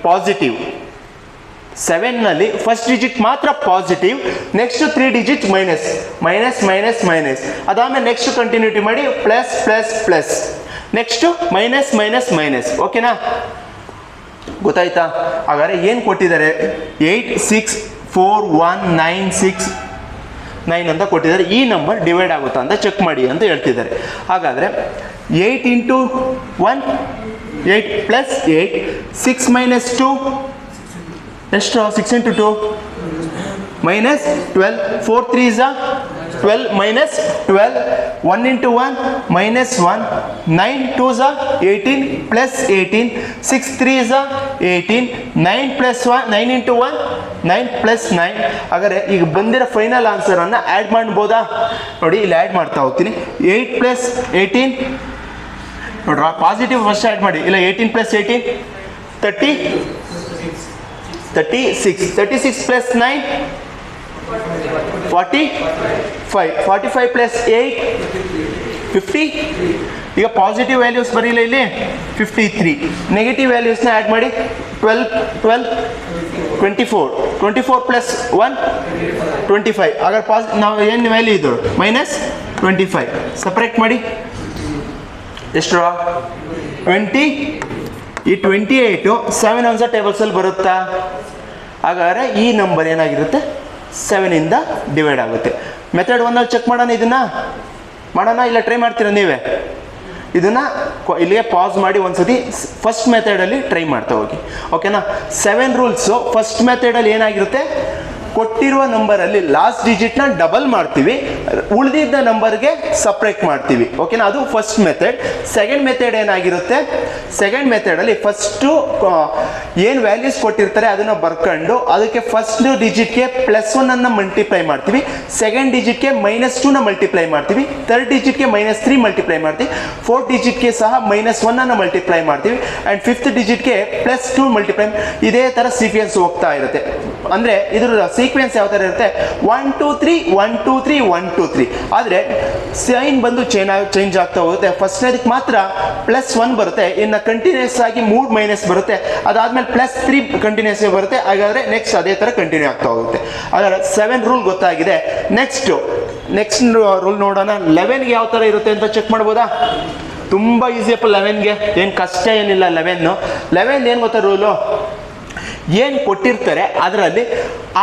positive. 7ನಲ್ಲಿ ಫಸ್ಟ್ ಡಿಜಿಟ್ ಮಾತ್ರ ಪಾಸಿಟಿವ್, ನೆಕ್ಸ್ಟ್ 3 ಡಿಜಿಟ್ ಮೈನಸ್. ಅದಾದಮೇಲೆ ನೆಕ್ಸ್ಟ್ ಕಂಟಿನ್ಯೂಟಿ ಮಾಡಿ +++, ನೆಕ್ಸ್ಟ್ -. ಓಕೆನಾ? ಗೊತ್ತಾಯ್ತಾ? ಹಾಗಾದರೆ ಏನು ಕೊಟ್ಟಿದ್ದಾರೆ? 8 6 4 1 9 6 9 ಅಂತ ಕೊಟ್ಟಿದ್ದಾರೆ. ಈ ನಂಬರ್ ಡಿವೈಡ್ ಆಗುತ್ತಾ ಅಂತ ಚೆಕ್ ಮಾಡಿ ಅಂತ ಹೇಳ್ತಿದ್ದಾರೆ. ಹಾಗಾದರೆ 8 ಇಂಟು 1 8 ಪ್ಲಸ್ 8 6 ಮೈನಸ್ 2 ಎಷ್ಟು? 6 into 2 minus 12 4 3 is 12 minus 12 1 into 1 minus 1 9 2 is 18 plus 18 6 3 is 18 9 plus 1 9 into 1 9 plus 9. ಹಾಗಾದರೆ ಈಗ ಬಂದಿರೋ ಫೈನಲ್ ಆನ್ಸರನ್ನು ಆ್ಯಡ್ ಮಾಡ್ಬೋದಾ? ನೋಡಿ ಇಲ್ಲಿ ಆ್ಯಡ್ ಮಾಡ್ತಾ ಹೋಗ್ತೀನಿ. 8 ಪ್ಲಸ್ 18 ನೋಡ್ರ, ಪಾಸಿಟಿವ್ ಫಸ್ಟ್ ಆ್ಯಡ್ ಮಾಡಿ. ಇಲ್ಲ 18 ಪ್ಲಸ್ 18 36 ಪ್ಲಸ್ 9 45 ಪ್ಲಸ್ 8 50. ಈಗ ಪಾಸಿಟಿವ್ ವ್ಯಾಲ್ಯೂಸ್ ಬರೀಲ್ಲ ಇಲ್ಲಿ 53. ನೆಗೆಟಿವ್ ವ್ಯಾಲ್ಯೂಸ್ನ ಆ್ಯಡ್ ಮಾಡಿ. 12 24 ಪ್ಲಸ್ 1 25. ಹಾಗಾದ್ರೆ ನಾವು ಏನು ವ್ಯಾಲ್ಯೂ ಇದು ಮೈನಸ್ 25 ಸಪ್ರೇಟ್ ಮಾಡಿ. ಎಷ್ಟು? 20. ಈ 28 7 ಆನ್ಸ ಟೇಬಲ್ಸಲ್ಲಿ ಬರುತ್ತಾ? ಹಾಗಾದರೆ ಈ ನಂಬರ್ ಏನಾಗಿರುತ್ತೆ? 7 ಇಂದ ಡಿವೈಡ್ ಆಗುತ್ತೆ. ಮೆಥಡ್ 1ಅಲ್ಲಿ ಚೆಕ್ ಮಾಡೋಣ. ಇದನ್ನು ಮಾಡೋಣ, ಇಲ್ಲ ಟ್ರೈ ಮಾಡ್ತೀರಾ ನೀವೇ? ಇದನ್ನು ಇಲ್ಲಿಗೆ ಪಾಸ್ ಮಾಡಿ ಒಂದ್ಸತಿ ಫಸ್ಟ್ ಮೆಥಡಲ್ಲಿ ಟ್ರೈ ಮಾಡ್ತಾ ಹೋಗಿ. ಓಕೆನಾ? 7 ರೂಲ್ಸು ಫಸ್ಟ್ ಮೆಥಡಲ್ಲಿ ಏನಾಗಿರುತ್ತೆ? ಕೊಟ್ಟಿರುವ ನಂಬರಲ್ಲಿ ಲಾಸ್ಟ್ ಡಿಜಿಟ್ನ ಡಬಲ್ ಮಾಡ್ತೀವಿ, ಉಳಿದಿದ್ದ ನಂಬರ್ಗೆ ಸಪ್ರೇಟ್ ಮಾಡ್ತೀವಿ. ಓಕೆನಾ? ಅದು ಫಸ್ಟ್ ಮೆಥಡ್. ಸೆಕೆಂಡ್ ಮೆಥಡ್ ಏನಾಗಿರುತ್ತೆ? ಸೆಕೆಂಡ್ ಮೆಥಡಲ್ಲಿ ಫಸ್ಟು ಏನು ವ್ಯಾಲ್ಯೂಸ್ ಕೊಟ್ಟಿರ್ತಾರೆ ಅದನ್ನು ಬರ್ಕೊಂಡು ಅದಕ್ಕೆ ಫಸ್ಟ್ ಡಿಜಿಟ್ಗೆ +1 ಮಲ್ಟಿಪ್ಲೈ ಮಾಡ್ತೀವಿ, ಸೆಕೆಂಡ್ ಡಿಜಿಟ್ಗೆ -2 ಮಲ್ಟಿಪ್ಲೈ ಮಾಡ್ತೀವಿ, ಥರ್ಡ್ ಡಿಜಿಟ್ಗೆ -3 ಮಲ್ಟಿಪ್ಲೈ ಮಾಡ್ತೀವಿ, ಫೋರ್ತ್ ಡಿಜಿಟ್ಗೆ ಸಹ -1 ಮಲ್ಟಿಪ್ಲೈ ಮಾಡ್ತೀವಿ, ಆ್ಯಂಡ್ ಫಿಫ್ತ್ ಡಿಜಿಟ್ಗೆ +2 ಮಲ್ಟಿಪ್ಲೈ. ಇದೇ ಥರ ಸೀಕ್ವೆನ್ಸ್ ಹೋಗ್ತಾ ಇರುತ್ತೆ. ಅಂದರೆ ಇದ್ರ ಸೀಕ್ವೆನ್ಸ್ ಯಾವ ಥರ ಇರುತ್ತೆ? 1 2 3 1 2 3 1 2 3. ಆದರೆ ಸೈನ್ ಬಂದು ಚೇಂಜ್ ಆಗ್ತಾ ಹೋಗುತ್ತೆ. ಫಸ್ಟ್ನೇದಕ್ಕೆ ಮಾತ್ರ +1 ಬರುತ್ತೆ, ಇನ್ನು ಕಂಟಿನ್ಯೂಸ್ ಆಗಿ 3 ಮೈನಸ್ ಬರುತ್ತೆ, ಅದಾದಮೇಲೆ +3 ಕಂಟಿನ್ಯೂಸ್ ಬರುತ್ತೆ. ಹಾಗಾದರೆ ನೆಕ್ಸ್ಟ್ ಅದೇ ಥರ ಕಂಟಿನ್ಯೂ ಆಗ್ತಾ ಹೋಗುತ್ತೆ. ಹಾಗಾದರೆ 7 ರೂಲ್ ಗೊತ್ತಾಗಿದೆ. ನೆಕ್ಸ್ಟ್ ರೂಲ್ ನೋಡೋಣ. 11ಗೆ ಯಾವ ಥರ ಇರುತ್ತೆ ಅಂತ ಚೆಕ್ ಮಾಡ್ಬೋದಾ? ತುಂಬ ಈಸಿಯಪ್ಪ 11ಗೆ, ಏನು ಕಷ್ಟ ಏನಿಲ್ಲ. 11 ಏನು ಗೊತ್ತಾ ರೂಲು? ಏನು ಕೊಟ್ಟಿರ್ತಾರೆ ಅದರಲ್ಲಿ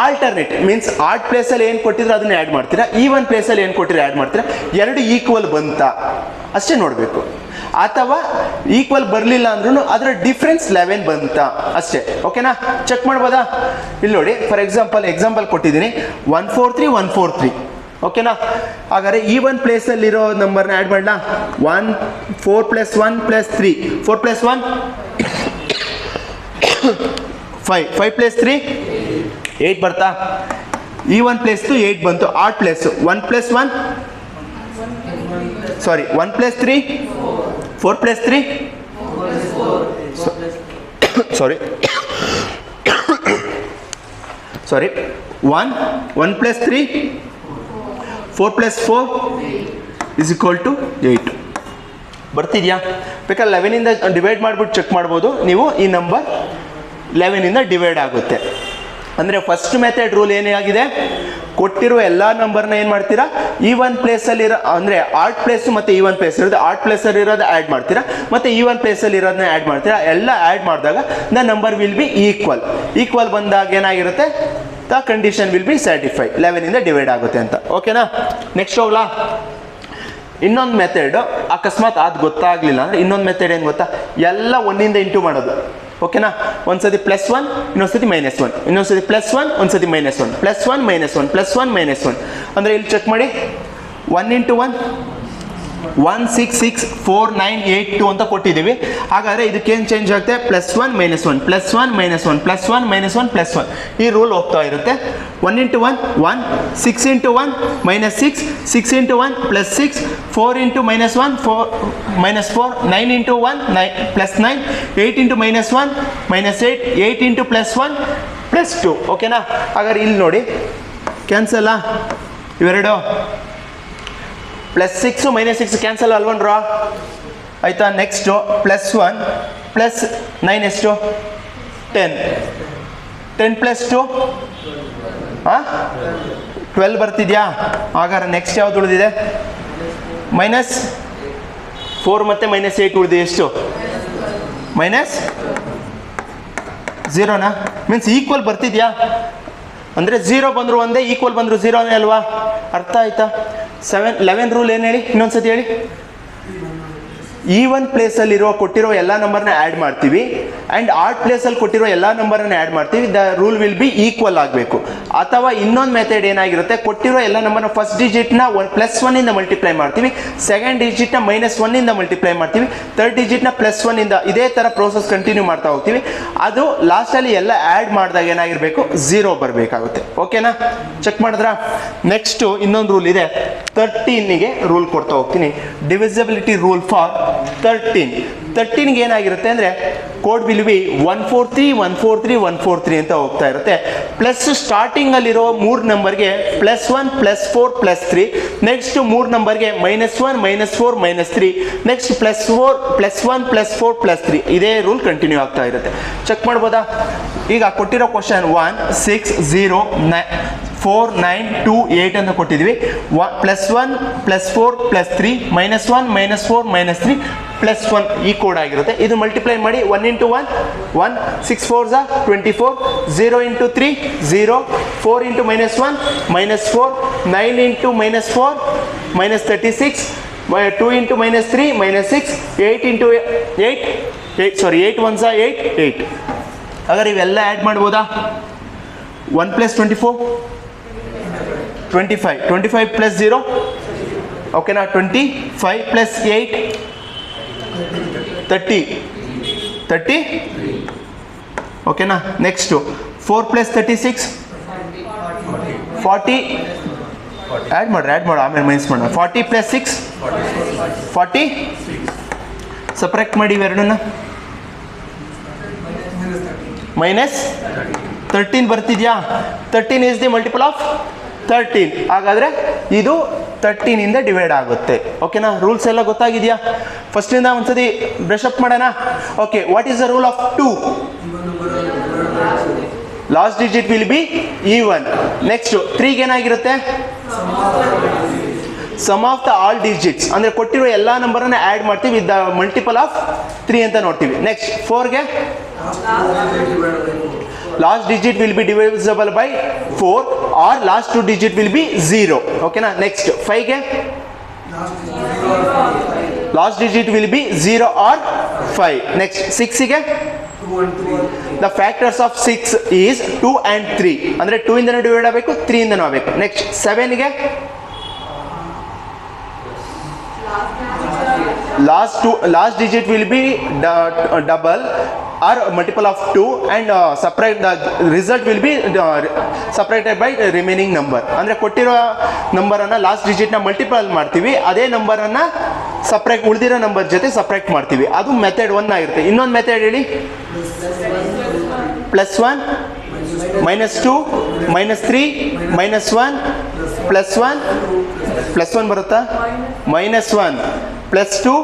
ಆಲ್ಟರ್ನೇಟ್ ಮೀನ್ಸ್ ಆಡ್ ಪ್ಲೇಸಲ್ಲಿ ಏನು ಕೊಟ್ಟಿದ್ರೆ ಅದನ್ನ ಆ್ಯಡ್ ಮಾಡ್ತೀರಾ, ಈವನ್ ಪ್ಲೇಸಲ್ಲಿ ಏನು ಕೊಟ್ಟಿದ್ರೆ ಆ್ಯಡ್ ಮಾಡ್ತೀರಾ, ಎರಡು ಈಕ್ವಲ್ ಬಂತಾ ಅಷ್ಟೇ ನೋಡಬೇಕು. ಅಥವಾ ಈಕ್ವಲ್ ಬರಲಿಲ್ಲ ಅಂದ್ರೂ ಅದರ ಡಿಫ್ರೆನ್ಸ್ 11 ಬಂತಾ ಅಷ್ಟೇ. ಓಕೆನಾ? ಚೆಕ್ ಮಾಡ್ಬೋದಾ? ಇಲ್ಲಿ ನೋಡಿ, ಫಾರ್ ಎಕ್ಸಾಂಪಲ್ ಕೊಟ್ಟಿದ್ದೀನಿ 143 143. ಓಕೆನಾ? ಹಾಗಾದರೆ ಈವನ್ ಪ್ಲೇಸಲ್ಲಿರೋ ನಂಬರ್ನ ಆ್ಯಡ್ ಮಾಡಲಾ? 1 4 + 1 + 3 4 + 1 5 5 + 3 8 ಬರ್ತಾ? ಈ 1 ಪ್ಲೇಸ್ 8 ಬಂತು. ಆಡ್ ಪ್ಲೇಸು 1 + 1 ಸಾರಿ 1 + 3 4 + 3 ಸಾರಿ 1 + 3 4 + 4 = 8 ಬರ್ತಿದ್ಯಾ? ಬೇಕಾದ್ರೆ 11ಇಂದ ಡಿವೈಡ್ ಮಾಡಿಬಿಟ್ಟು ಚೆಕ್ ಮಾಡ್ಬೋದು ನೀವು. ಈ ನಂಬರ್ 11ಇಂದ ಡಿವೈಡ್ ಆಗುತ್ತೆ. ಅಂದರೆ ಫಸ್ಟ್ ಮೆಥಡ್ ರೂಲ್ ಏನಾಗಿದೆ? ಕೊಟ್ಟಿರುವ ಎಲ್ಲ ನಂಬರ್ನ ಏನು ಮಾಡ್ತೀರಾ? ಈವನ್ ಪ್ಲೇಸಲ್ಲಿ ಅಂದರೆ ಆಡ್ ಪ್ಲೇಸು ಮತ್ತು ಈವನ್ ಪ್ಲೇಸ್ ಇರೋದು, ಆಡ್ ಪ್ಲೇಸಲ್ಲಿ ಇರೋದು ಆ್ಯಡ್ ಮಾಡ್ತೀರಾ, ಮತ್ತು ಈವನ್ ಪ್ಲೇಸಲ್ಲಿ ಇರೋದನ್ನ ಆ್ಯಡ್ ಮಾಡ್ತೀರಾ. ಎಲ್ಲ ಆ್ಯಡ್ ಮಾಡಿದಾಗ the number will be equal ಬಂದಾಗ ಏನಾಗಿರುತ್ತೆ? The condition will be satisfy. 11ಇಂದ ಡಿವೈಡ್ ಆಗುತ್ತೆ ಅಂತ. ಓಕೆನಾ? ನೆಕ್ಸ್ಟ್ ಹೋಗ್ಲಾ? ಇನ್ನೊಂದು ಮೆಥಡ್, ಅಕಸ್ಮಾತ್ ಅದು ಗೊತ್ತಾಗಲಿಲ್ಲ ಅಂದರೆ ಇನ್ನೊಂದು ಮೆಥಡ್ ಏನು ಗೊತ್ತಾ? ಎಲ್ಲ 1ಇಂದ ಇಂಟು ಮಾಡೋದು. ಓಕೆನಾ? ಒಂದ್ಸತಿ +1 ಇನ್ನೊಂದ್ಸತಿ -1, ಇನ್ನೊಂದ್ಸತಿ +1 ಒಂದ್ಸತಿ -1, +1 -1 +1 -1. ಅಂದರೆ ಇಲ್ಲಿ ಚೆಕ್ ಮಾಡಿ. 1 × 1 1 6 6 4 9 8 2 ಅಂತ ಕೊಟ್ಟಿದ್ದೀವಿ. ಹಾಗಾದರೆ ಇದಕ್ಕೇನು ಚೇಂಜ್ ಆಗುತ್ತೆ? +1 -1 +1 -1 +1 -1 +1. ಈ ರೂಲ್ ಹೋಗ್ತಾ ಇರುತ್ತೆ. 1 × 1 1 6 × 1 -6 6 × 1 +6 4 × -1 4 -4 9 × 1 9 +9 8 × -1 -8 8 × +1 +2. ಓಕೆನಾ? ಹಾಗಾದ್ರೆ ಇಲ್ಲಿ ನೋಡಿ, ಕ್ಯಾನ್ಸಲ್ಲಾ ಇವೆರಡು? +6 -6 ಕ್ಯಾನ್ಸಲ್ ಅಲ್ವನ್ರಾ? ಆಯಿತಾ? ನೆಕ್ಸ್ಟು +1 +9 ಎಷ್ಟು? 10 10 + 2 12 ಬರ್ತಿದ್ಯಾ? ಹಾಗಾದ್ರೆ ನೆಕ್ಸ್ಟ್ ಯಾವ್ದು ಉಳಿದಿದೆ? -4 ಮತ್ತು -8 ಉಳಿದಿದೆ. ಎಷ್ಟು? 0ನಾ ಮೀನ್ಸ್ ಈಕ್ವಲ್ ಬರ್ತಿದ್ಯಾ ಅಂದರೆ 0 ಬಂದರು ಒಂದೇ, ಈಕ್ವಲ್ ಬಂದರು 0ನೇ ಅಲ್ವಾ? ಅರ್ಥ ಆಯ್ತಾ? 11 ರೂಲ್ ಏನು ಹೇಳಿ, ಇನ್ನೊಂದ್ಸತಿ ಹೇಳಿ. ಈವನ್ ಪ್ಲೇಸಲ್ಲಿರುವ ಕೊಟ್ಟಿರೋ ಎಲ್ಲ ನಂಬರ್ನ ಆ್ಯಡ್ ಮಾಡ್ತೀವಿ ಆ್ಯಂಡ್ ಆಡ್ ಪ್ಲೇಸಲ್ಲಿ ಕೊಟ್ಟಿರೋ ಎಲ್ಲ ನಂಬರನ್ನು ಆ್ಯಡ್ ಮಾಡ್ತೀವಿ. The rule will be equal ಆಗಬೇಕು. ಅಥವಾ ಇನ್ನೊಂದು ಮೆಥಡ್ ಏನಾಗಿರುತ್ತೆ, ಕೊಟ್ಟಿರೋ ಎಲ್ಲ ನಂಬರ್ನ ಫಸ್ಟ್ ಡಿಜಿಟ್ನ +1 ಮಲ್ಟಿಪ್ಲೈ ಮಾಡ್ತೀವಿ, ಸೆಕೆಂಡ್ ಡಿಜಿಟ್ನ -1 ಮಲ್ಟಿಪ್ಲೈ ಮಾಡ್ತೀವಿ, ಥರ್ಡ್ ಡಿಜಿಟ್ನ +1 ಇದೇ ಥರ ಪ್ರೋಸೆಸ್ ಕಂಟಿನ್ಯೂ ಮಾಡ್ತಾ ಹೋಗ್ತೀವಿ. ಅದು ಲಾಸ್ಟಲ್ಲಿ ಎಲ್ಲ ಆ್ಯಡ್ ಮಾಡಿದಾಗ ಏನಾಗಿರಬೇಕು, 0 ಬರಬೇಕಾಗುತ್ತೆ. ಓಕೆನಾ? ಚೆಕ್ ಮಾಡಿದ್ರಾ? ನೆಕ್ಸ್ಟು ಇನ್ನೊಂದು ರೂಲ್ ಇದೆ, 13ಗೆ ರೂಲ್ ಕೊಡ್ತಾ ಹೋಗ್ತೀನಿ. ಡಿವಿಸಿಬಿಲಿಟಿ ರೂಲ್ ಫಾರ್ 13ಗೆ ಏನಾಗಿರುತ್ತೆ ಅಂದರೆ ಕೋಡ್ ವಿಲ್ ಬಿ 143 143 143 ಅಂತ ಹೋಗ್ತಾ ಇರುತ್ತೆ. ಪ್ಲಸ್ ಸ್ಟಾರ್ಟಿಂಗಲ್ಲಿರೋ 3 ನಂಬರ್ಗೆ +1 +4 +3, ನೆಕ್ಸ್ಟ್ 3 ನಂಬರ್ಗೆ -1 -4 -3, ನೆಕ್ಸ್ಟ್ +4 +1 +4 +3. ಇದೇ ರೂಲ್ ಕಂಟಿನ್ಯೂ ಆಗ್ತಾ ಇರುತ್ತೆ. ಚೆಕ್ ಮಾಡ್ಬೋದಾ? ಈಗ ಕೊಟ್ಟಿರೋ ಕ್ವಶನ್ 1 6 0 4 9 2 8 ಅಂತ ಕೊಟ್ಟಿದ್ವಿ. +1 +4 +3 -1 -4 -3 +1 ಈ ಕೋಡ್ ಆಗಿರುತ್ತೆ. ಇದು ಮಲ್ಟಿಪ್ಲೈ ಮಾಡಿ 1 × 1 1 6 4 24 0 × 3 0 4 × -1 -4 9 × -4 -36 2 × -3 -6 8 × 8 1 8 8. ಹಾಗಾದ್ರೆ ಇವೆಲ್ಲ ಆ್ಯಡ್ ಮಾಡ್ಬೋದಾ? 1 + 24 25 25 + 0 ಓಕೆನಾ? 25 + 8 30 ಓಕೆನಾ? ನೆಕ್ಸ್ಟು 4 + 36 40 ಆ್ಯಡ್ ಮಾಡ್ರಿ ಆಮೇಲೆ ಮೈನಸ್ ಮಾಡೋಣ. 40 + 6 40 ಸಪ್ರೇಟ್ ಮಾಡಿ ಇವೆರಡನ್ನ. -13 ಬರ್ತಿದ್ಯಾ? 13 ಈಸ್ ದಿ ಮಲ್ಟಿಪಲ್ ಆಫ್ 13. ಹಾಗಾದರೆ ಇದು 13ಇಂದ ಡಿವೈಡ್ ಆಗುತ್ತೆ. ಓಕೆನಾ? ರೂಲ್ಸ್ ಎಲ್ಲ ಗೊತ್ತಾಗಿದೆಯಾ? ಫಸ್ಟಿಂದ ಒಂದ್ಸತಿ ಬ್ರಷ್ ಅಪ್ ಮಾಡೋಣ. Okay, what is the rule of 2? Last digit will be even. Next 3ಗೆ ಏನಾಗಿರುತ್ತೆ? Sum of the all digits, ಅಂದರೆ ಕೊಟ್ಟಿರೋ ಎಲ್ಲ ನಂಬರನ್ನು ಆ್ಯಡ್ ಮಾಡ್ತೀವಿ ವಿತ್ ದ ಮಲ್ಟಿಪಲ್ ಆಫ್ 3 ಅಂತ ನೋಡ್ತೀವಿ. ನೆಕ್ಸ್ಟ್ 4ಗೆ last digit will be divisible by 4 or last 2 digit will be 0. ಓಕೆನಾ? ನೆಕ್ಸ್ಟ್ 5ಗೆ last digit will be 0 or 5. Next 6ಗೆ the factors of 6 is 2 and 3, ಅಂದರೆ 2 ಇಂದನೂ ಡಿವೈಡ್ ಆಗಬೇಕು 3 ಇಂದನೂ ಆಗಬೇಕು. ನೆಕ್ಸ್ಟ್ 7ಗೆ last digit will be double or multiple of 2 and separate the result will be separated by the remaining number. ಅಂದರೆ ಕೊಟ್ಟಿರೋ ನಂಬರನ್ನು last ಡಿಜಿಟ್ನ multiple ಮಾಡ್ತೀವಿ, ಅದೇ ನಂಬರನ್ನು ಸಪ್ರೇಟ್ ಉಳಿದಿರೋ ನಂಬರ್ ಜೊತೆ ಸಪ್ರೇಟ್ ಮಾಡ್ತೀವಿ. ಅದು ಮೆಥಡ್ 1 ಆಗಿರುತ್ತೆ. ಇನ್ನೊಂದು ಮೆಥಡ್ ಹೇಳಿ. +1 -2 -3 -1 +1 ಬರುತ್ತಾ? -1 +2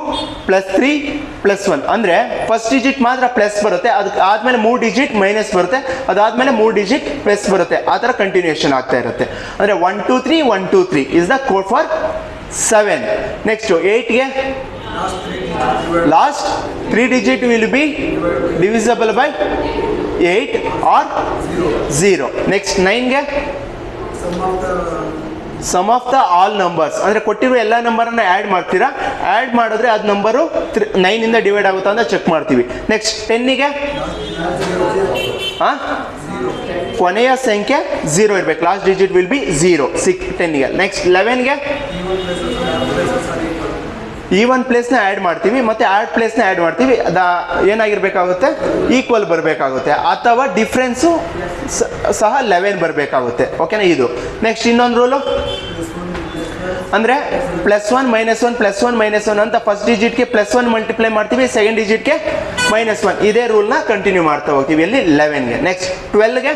+3 +1. ಅಂದರೆ ಫಸ್ಟ್ ಡಿಜಿಟ್ ಮಾತ್ರ ಪ್ಲಸ್ ಬರುತ್ತೆ, ಅದಕ್ಕೆ ಆದಮೇಲೆ 3 ಡಿಜಿಟ್ ಮೈನಸ್ ಬರುತ್ತೆ, ಅದಾದಮೇಲೆ 3 ಡಿಜಿಟ್ ಪ್ಲಸ್ ಬರುತ್ತೆ. ಆ ಥರ ಕಂಟಿನ್ಯೂಷನ್ ಆಗ್ತಾ ಇರುತ್ತೆ. ಅಂದರೆ 1 2 3 1 2 3 is the code for 7. Next 8ಗೆ last 3 digit will be divisible by 8 or 0. Next 9ಗೆ sum of the all numbers, ಅಂದರೆ ಕೊಟ್ಟಿರೋ ಎಲ್ಲ ನಂಬರನ್ನು ಆ್ಯಡ್ ಮಾಡ್ತೀರಾ, ಆ್ಯಡ್ ಮಾಡಿದ್ರೆ ಅದು ನಂಬರು 9ಇಂದ ಡಿವೈಡ್ ಆಗುತ್ತಾ ಅಂತ ಚೆಕ್ ಮಾಡ್ತೀವಿ. ನೆಕ್ಸ್ಟ್ 10ಗೆ ಕೊನೆಯ ಸಂಖ್ಯೆ 0 ಇರಬೇಕು, ಲಾಸ್ಟ್ ಡಿಜಿಟ್ ವಿಲ್ ಬಿ 0 10ಗೆ. ನೆಕ್ಸ್ಟ್ 11ಗೆ ಈವನ್ ಪ್ಲೇಸ್ನ ಆ್ಯಡ್ ಮಾಡ್ತೀವಿ, ಮತ್ತು ಆ್ಯಡ್ ಪ್ಲೇಸ್ನ ಆ್ಯಡ್ ಮಾಡ್ತೀವಿ, ಏನಾಗಿರಬೇಕಾಗುತ್ತೆ? ಈಕ್ವಲ್ ಬರಬೇಕಾಗುತ್ತೆ, ಅಥವಾ ಡಿಫ್ರೆನ್ಸು ಸಹ 11 ಬರಬೇಕಾಗುತ್ತೆ. ಓಕೆನಾ? ಇದು ನೆಕ್ಸ್ಟ್ ಇನ್ನೊಂದು ರೂಲು, ಅಂದರೆ +1 -1 +1 -1 ಅಂತ ಫಸ್ಟ್ ಡಿಜಿಟ್ಗೆ +1 ಮಲ್ಟಿಪ್ಲೈ ಮಾಡ್ತೀವಿ, ಸೆಕೆಂಡ್ ಡಿಜಿಟ್ಗೆ -1. ಇದೇ ರೂಲ್ನ ಕಂಟಿನ್ಯೂ ಮಾಡ್ತಾ ಹೋಗ್ತೀವಿ ಇಲ್ಲಿ 11ಗೆ. ನೆಕ್ಸ್ಟ್ 12ಗೆ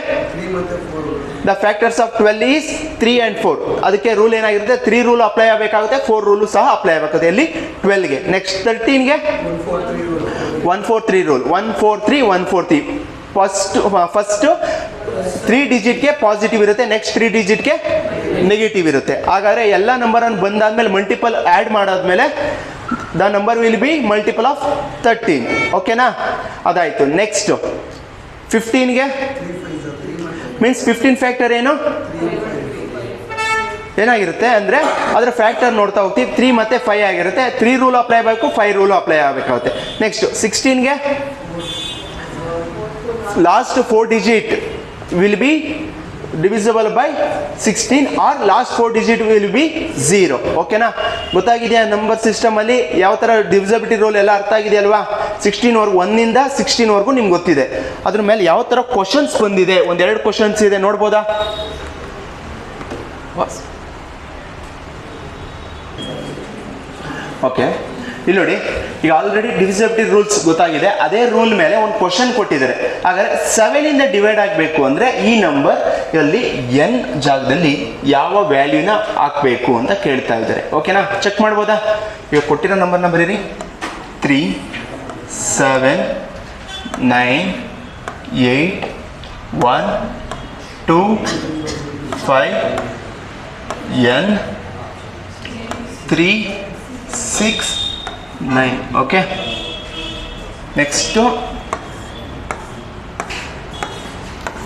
the factors of 12 is 3 and 4. ಅದಕ್ಕೆ ರೂಲ್ ಏನಾಗಿರುತ್ತೆ? 3 ರೂಲ್ ಅಪ್ಲೈ ಆಗಬೇಕಾಗುತ್ತೆ, 4 ರೂಲು ಸಹ ಅಪ್ಲೈ ಆಗಬೇಕಾಗುತ್ತೆ ಇಲ್ಲಿ 12ಗೆ. ನೆಕ್ಸ್ಟ್ 13ಗೆ 143 ರೂಲ್, 143 143. ಫಸ್ಟು 3 ಡಿಜಿಟ್ಗೆ ಪಾಸಿಟಿವ್ ಇರುತ್ತೆ, ನೆಕ್ಸ್ಟ್ 3 ಡಿಜಿಟ್ಗೆ ನೆಗೆಟಿವ್ ಇರುತ್ತೆ. ಹಾಗಾದರೆ ಎಲ್ಲ ನಂಬರನ್ನು ಬಂದಾದ್ಮೇಲೆ ಮಲ್ಟಿಪಲ್ ಆ್ಯಡ್ ಮಾಡಾದ್ಮೇಲೆ the number will be multiple of 13. ಓಕೆನಾ? ಅದಾಯಿತು. ನೆಕ್ಸ್ಟು 15ಗೆ ಮೀನ್ಸ್ 15 ಫ್ಯಾಕ್ಟರ್ ಏನು ಏನಾಗಿರುತ್ತೆ ಅಂದರೆ ಅದರ ಫ್ಯಾಕ್ಟರ್ ನೋಡ್ತಾ ಹೋಗ್ತೀವಿ. 3 ಮತ್ತು 5 ಆಗಿರುತ್ತೆ. 3 ರೂಲ್ ಅಪ್ಲೈ ಆಗಬೇಕು, 5 ರೂಲ್ ಅಪ್ಲೈ ಆಗಬೇಕಾಗುತ್ತೆ. ನೆಕ್ಸ್ಟ್ 16ಗೆ last 4 digit will be divisible by 16 or last 4 digit will be 0. ಓಕೆನಾ? ಗೊತ್ತಾಗಿದೆಯಾ? ನಂಬರ್ ಸಿಸ್ಟಮಲ್ಲಿ ಯಾವ ಥರ ಡಿವಿಸಿಬಿಲಿಟಿ ರೂಲ್ ಎಲ್ಲ ಅರ್ಥ ಆಗಿದೆಯಲ್ವಾ? 16ವರೆಗೂ 1ಇಂದ 16ವರೆಗೂ ನಿಮ್ಗೆ ಗೊತ್ತಿದೆ. ಅದ್ರ ಮೇಲೆ ಯಾವ ಥರ ಕ್ವಶನ್ಸ್ ಬಂದಿದೆ, ಒಂದೆರಡು ಕ್ವಶನ್ಸ್ ಇದೆ, ನೋಡ್ಬೋದಾ? ಓಕೆ, ಇಲ್ಲಿ ನೋಡಿ, ಈಗ ಆಲ್ರೆಡಿ ಡಿವಿಸಿಬಿಲಿಟಿ ರೂಲ್ಸ್ ಗೊತ್ತಾಗಿದೆ. ಅದೇ ರೂಲ್ ಮೇಲೆ ಒಂದು ಕ್ವಶನ್ ಕೊಟ್ಟಿದ್ದಾರೆ. ಹಾಗಾದ್ರೆ 7ಇಂದ ಡಿವೈಡ್ ಆಗಬೇಕು ಅಂದರೆ ಈ ನಂಬರ್ ಅಲ್ಲಿ n ಜಾಗದಲ್ಲಿ ಯಾವ ವ್ಯಾಲ್ಯೂನ ಹಾಕಬೇಕು ಅಂತ ಕೇಳ್ತಾ ಇದ್ದಾರೆ. ಓಕೆನಾ? ಚೆಕ್ ಮಾಡ್ಬೋದಾ? ಈಗ ಕೊಟ್ಟಿರೋ ನಂಬರ್ನ ಬರೀರಿ. 3 7 9 8 1 2 5 n 3 6 9. ಓಕೆ, ನೆಕ್ಸ್ಟು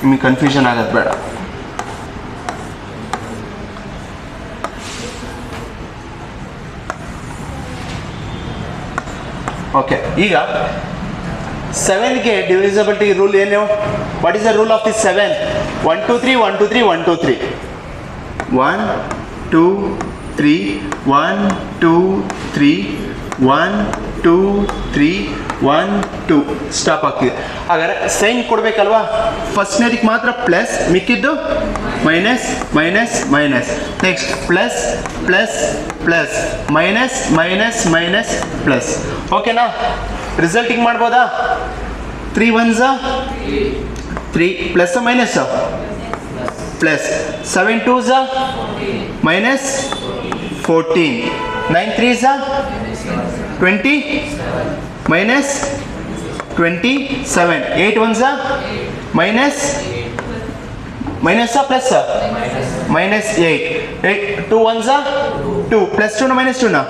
ನಿಮಗೆ ಕನ್ಫ್ಯೂಷನ್ ಆಗೋದು ಬೇಡ. ಓಕೆ, ಈಗ 7ಗೆ ಡಿವಿಸಿಬಿಲಿಟಿ ರೂಲ್ ಏನು? What is the rule of the 7? 1 2 3 1 2 3 1 2 3 1 2 3 1 2 3 1 2 3 1 2 stop ಆಗ್ತಿದೆ. ಹಾಗಾದ್ರೆ ಸೈನ್ ಕೊಡಬೇಕಲ್ವಾ? ಫಸ್ಟ್ನೇದಕ್ಕೆ ಮಾತ್ರ ಪ್ಲಸ್, ಮಿಕ್ಕಿದ್ದು minus minus minus. Next plus plus plus minus minus minus plus. ಓಕೆನಾ? ರಿಸಲ್ಟಿಂಗ್ ಮಾಡ್ಬೋದಾ? 3 1s 3 plus minus plus 7 2s minus 14 9 3s 20 minus 27 8 1s minus minus plus minus 8 2 1s 2 plus 2 minus 2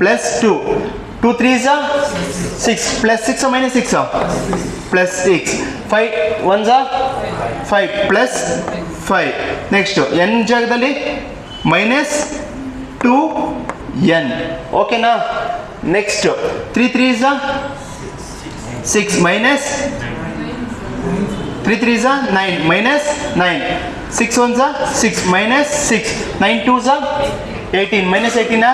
plus 2 2 3s 6 plus 6 minus 6 plus 6 5 1s 5 plus 5. Next n ಜಾಗದಲ್ಲಿ minus 2n. ಓಕೆನಾ? Next 3 3s 6 minus 3 3s 9 minus 9 6 1s 6 minus 6 9 2s 18 minus 18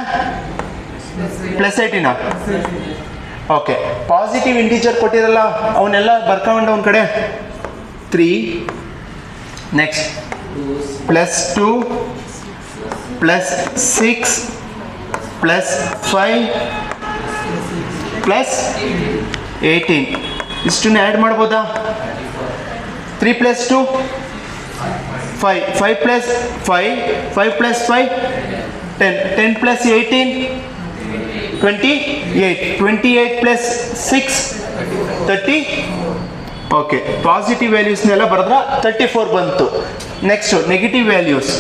plus 18. Okay, positive integer ಕೊಟ್ಟಿರಲ್ಲ ಅವನ್ನೆಲ್ಲ ಬರ್ಕೊಂಡು ಒಂದು ಕಡೆ 3 next plus 2 plus 6 plus 5 plus 18 ಇಷ್ಟನ್ನು add ಮಾಡ್ಬೋದಾ? 3 plus 2 5 5 plus 5 5 plus 5 10 10 plus 18 28 28 plus 6 30. Okay, positive ವ್ಯಾಲ್ಯೂಸ್ನೆಲ್ಲ ಬರೆದ್ರೆ 34 ಬಂತು. Next negative values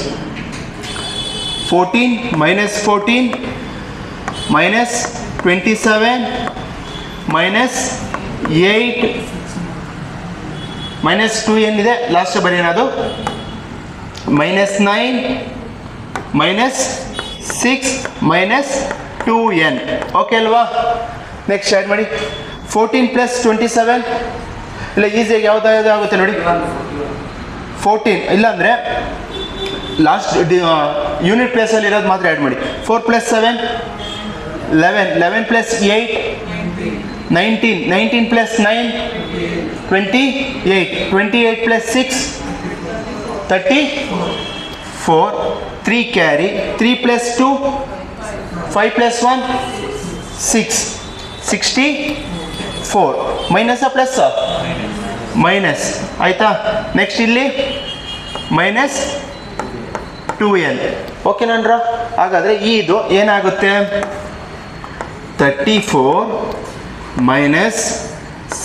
14 minus 14 minus 27 minus 8 minus 2 ಏನಿದೆ ಲಾಸ್ಟ್ ಬರೆಯೋಣ, ಅದು minus 9 minus 6 minus 2n. Okay ಅಲ್ವಾ? ನೆಕ್ಸ್ಟ್ ಆ್ಯಡ್ ಮಾಡಿ 14 ಪ್ಲಸ್ 27 ಇಲ್ಲ ಈಸಿಯಾಗಿ ಯಾವ್ದು ಆಗುತ್ತೆ ನೋಡಿ. 14 ಇಲ್ಲಾಂದರೆ ಲಾಸ್ಟ್ ಯೂನಿಟ್ ಪ್ಲೇಸಲ್ಲಿ ಇರೋದು ಮಾತ್ರ ಆ್ಯಡ್ ಮಾಡಿ. 4 plus 7 11 11 plus 8 19 19 plus 9 28 28 plus 6 34 3 carry 3 plus 2 5 plus 1 6 64 minus plus minus ಆಯಿತಾ? ನೆಕ್ಸ್ಟ್ ಇಲ್ಲಿ ಮೈನಸ್ 2n. ಓಕೆನಂದ್ರ? ಹಾಗಾದರೆ ಇದು ಏನಾಗುತ್ತೆ? 34 minus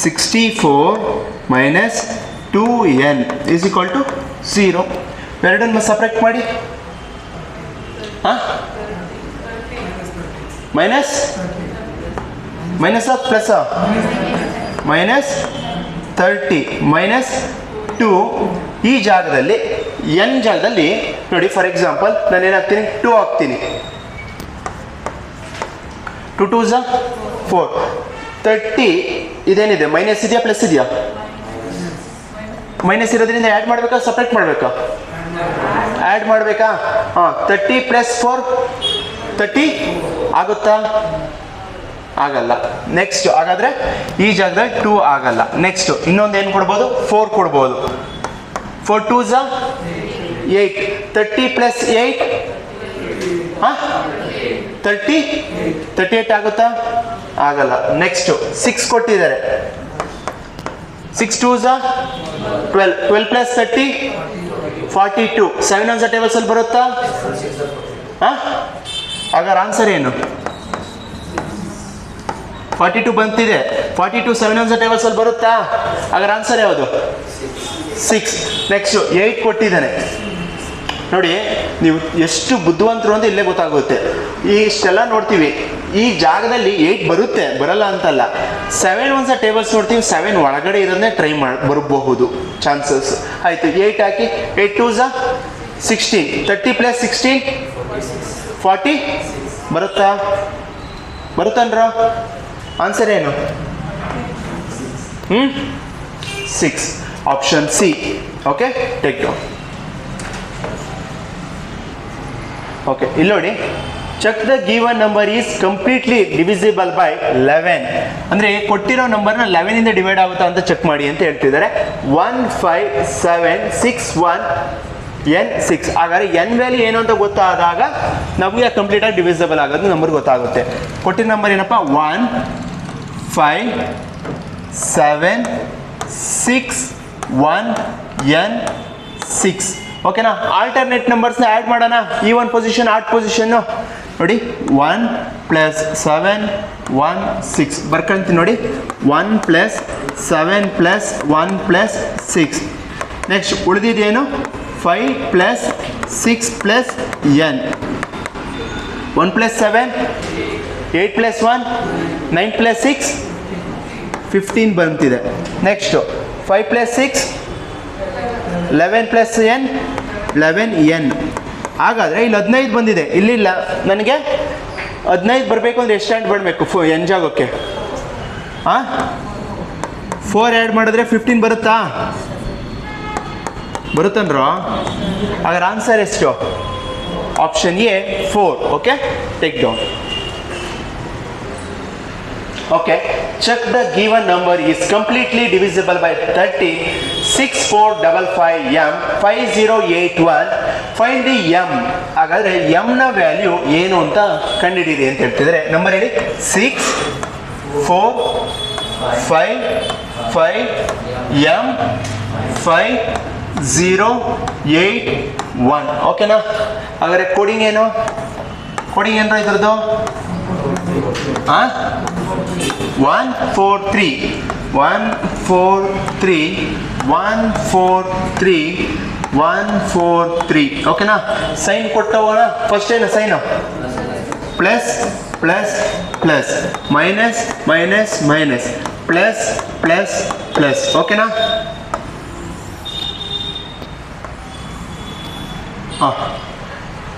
64 minus 2n is equal to 0. ಎರಡನ್ನು ಸಪ್ರೇಟ್ ಮಾಡಿ. ಹಾಂ, minus minus plus minus 30 minus 2 ಈ ಜಾಗದಲ್ಲಿ n ಜಾಗದಲ್ಲಿ ನೋಡಿ ಫಾರ್ ಎಕ್ಸಾಂಪಲ್ ನಾನು ಏನಾಗ್ತೀನಿ 2 ಹಾಕ್ತೀನಿ 2 2 4 30 ಇದೇನಿದೆ ಮೈನಸ್ ಇದೆಯಾ ಪ್ಲಸ್ ಇದೆಯಾ ಮೈನಸ್ ಇರೋದ್ರಿಂದ ಆ್ಯಡ್ ಮಾಡಬೇಕಾ ಸಪ್ರೇಟ್ ಮಾಡಬೇಕಾ ಆ್ಯಡ್ ಮಾಡಬೇಕಾ ಹಾಂ 30 ಪ್ಲಸ್ 4 30 ಆಗುತ್ತಾ ಆಗಲ್ಲ ನೆಕ್ಸ್ಟ್ ಹಾಗಾದರೆ ಈ ಜಾಗದಲ್ಲಿ 2 ಆಗಲ್ಲ ನೆಕ್ಸ್ಟ್ ಇನ್ನೊಂದು ಏನು ಕೊಡ್ಬೋದು 4 ಕೊಡ್ಬೋದು 4 2 8 30 ಪ್ಲಸ್ 8 ಹಾಂ 38 ಆಗುತ್ತಾ ಆಗಲ್ಲ ನೆಕ್ಸ್ಟ್ 6 ಕೊಟ್ಟಿದ್ದಾರೆ 6 2 12 ಪ್ಲಸ್ 30 42 7 ಆನ್ಸರ್ ಟೇಬಲ್ಸಲ್ಲಿ ಬರುತ್ತಾ ಹಾಂ ಹಾಗಾದ್ರೆ ಆನ್ಸರ್ ಏನು 42 ಬಂತಿದೆ 42 7 ಆನ್ಸರ್ ಟೇಬಲ್ಸಲ್ಲಿ ಬರುತ್ತಾ ಹಾಗಾದ್ರೆ ಆನ್ಸರ್ ಯಾವುದು 6 ನೆಕ್ಸ್ಟು 8 ಕೊಟ್ಟಿದ್ದಾನೆ ನೋಡಿ ನೀವು ಎಷ್ಟು ಬುದ್ಧಿವಂತರು ಅಂತ ಇಲ್ಲೇ ಗೊತ್ತಾಗುತ್ತೆ ಇಷ್ಟೆಲ್ಲ ನೋಡ್ತೀವಿ ಈ ಜಾಗದಲ್ಲಿ 8 ಬರುತ್ತೆ ಬರಲ್ಲ ಅಂತಲ್ಲ 7 ಆನ್ಸರ್ ಟೇಬಲ್ಸ್ ನೋಡ್ತೀವಿ 7 ಒಳಗಡೆ ಇರೋದನ್ನೇ ಟ್ರೈ ಬರಬಹುದು ಚಾನ್ಸಸ್ ಆಯಿತು 8 ಹಾಕಿ 8 2 16 30 ಪ್ಲಸ್ 16 40 ಬರುತ್ತನ್ರ ಆನ್ಸರ್ ಏನು 6 option C okay take down okay ಇಲ್ಲಿ ನೋಡಿ check the given number is completely divisible by 11 ಅಂದರೆ ಕೊಟ್ಟಿರೋ ನಂಬರ್ನ 11 ಇಂದ ಡಿವೈಡ್ ಆಗುತ್ತಾ ಅಂತ ಚೆಕ್ ಮಾಡಿ ಅಂತ ಹೇಳ್ತಿದ್ದಾರೆ 15761 n6 ಹಾಗಾದ್ರೆ n ವ್ಯಾಲ್ಯೂ ಏನು ಅಂತ ಗೊತ್ತಾದಾಗ ನಮಗೆ ಕಂಪ್ಲೀಟಾಗಿ ಡಿವಿಸಿಬಲ್ ಆಗೋದು ನಂಬರ್ ಗೊತ್ತಾಗುತ್ತೆ ಕೊಟ್ಟಿರೋ ನಂಬರ್ ಏನಪ್ಪ 15761 n6 ಓಕೆನಾ ಆಲ್ಟರ್ನೇಟ್ ನಂಬರ್ಸ್ನ ಆ್ಯಡ್ ಮಾಡೋಣ ಈ ಒಂದು ಪೊಸಿಷನ್ ಆರ್ಟ್ ಪೊಸಿಷನ್ನು ನೋಡಿ 1 ಪ್ಲಸ್ 7 1 6 ಬರ್ಕೊಂತೀನಿ ನೋಡಿ 1 ಪ್ಲಸ್ 7 ಪ್ಲಸ್ 1 ಪ್ಲಸ್ 6 ನೆಕ್ಸ್ಟ್ ಉಳಿದಿದ್ದೇನು 5 plus 6 plus n 1 plus 7 8 plus 1 9 plus 6 15 ಬಂತಿದೆ next 5 plus 6 11 plus n 11n ಹಾಗಾದರೆ ಇಲ್ಲಿ 15 ಬಂದಿದೆ ಇಲ್ಲಿಲ್ಲ ನನಗೆ 15 ಬರಬೇಕು ಅಂದರೆ ಎಷ್ಟು ಆ್ಯಡ್ ಮಾಡಬೇಕು n ಜಾಗಕ್ಕೆ ಹಾಂ 4 ಆ್ಯಡ್ ಮಾಡಿದ್ರೆ 15 ಬರುತ್ತಾ ಬರುತ್ತನ್ರೋ ಹಾಗಾದ್ರೆ ಆನ್ಸರ್ ಎಷ್ಟು option A 4 okay take down Okay, check the given number is completely divisible by 30 6455 m 5081 find the m ಹಾಗಾದ್ರೆ m ನ ವ್ಯಾಲ್ಯೂ ಏನು ಅಂತ ಕಂಡುಹಿಡಿಯಿರಿ ಅಂತ ಹೇಳ್ತಿದ್ದಾರೆ ನಂಬರ್ ಹೇಳಿ 6 4 5 5 m 5081 ಓಕೆನಾ ಹಾಗಾದ್ರೆ ಕೋಡಿಂಗ್ ಏನು ಇದ್ರದ್ದು 143 ಓಕೆನಾ ಸೈನ್ ಕೊಟ್ಟವಣ ಫಸ್ಟ್ ಏನು sign plus plus plus minus minus minus plus plus plus ಓಕೆನಾ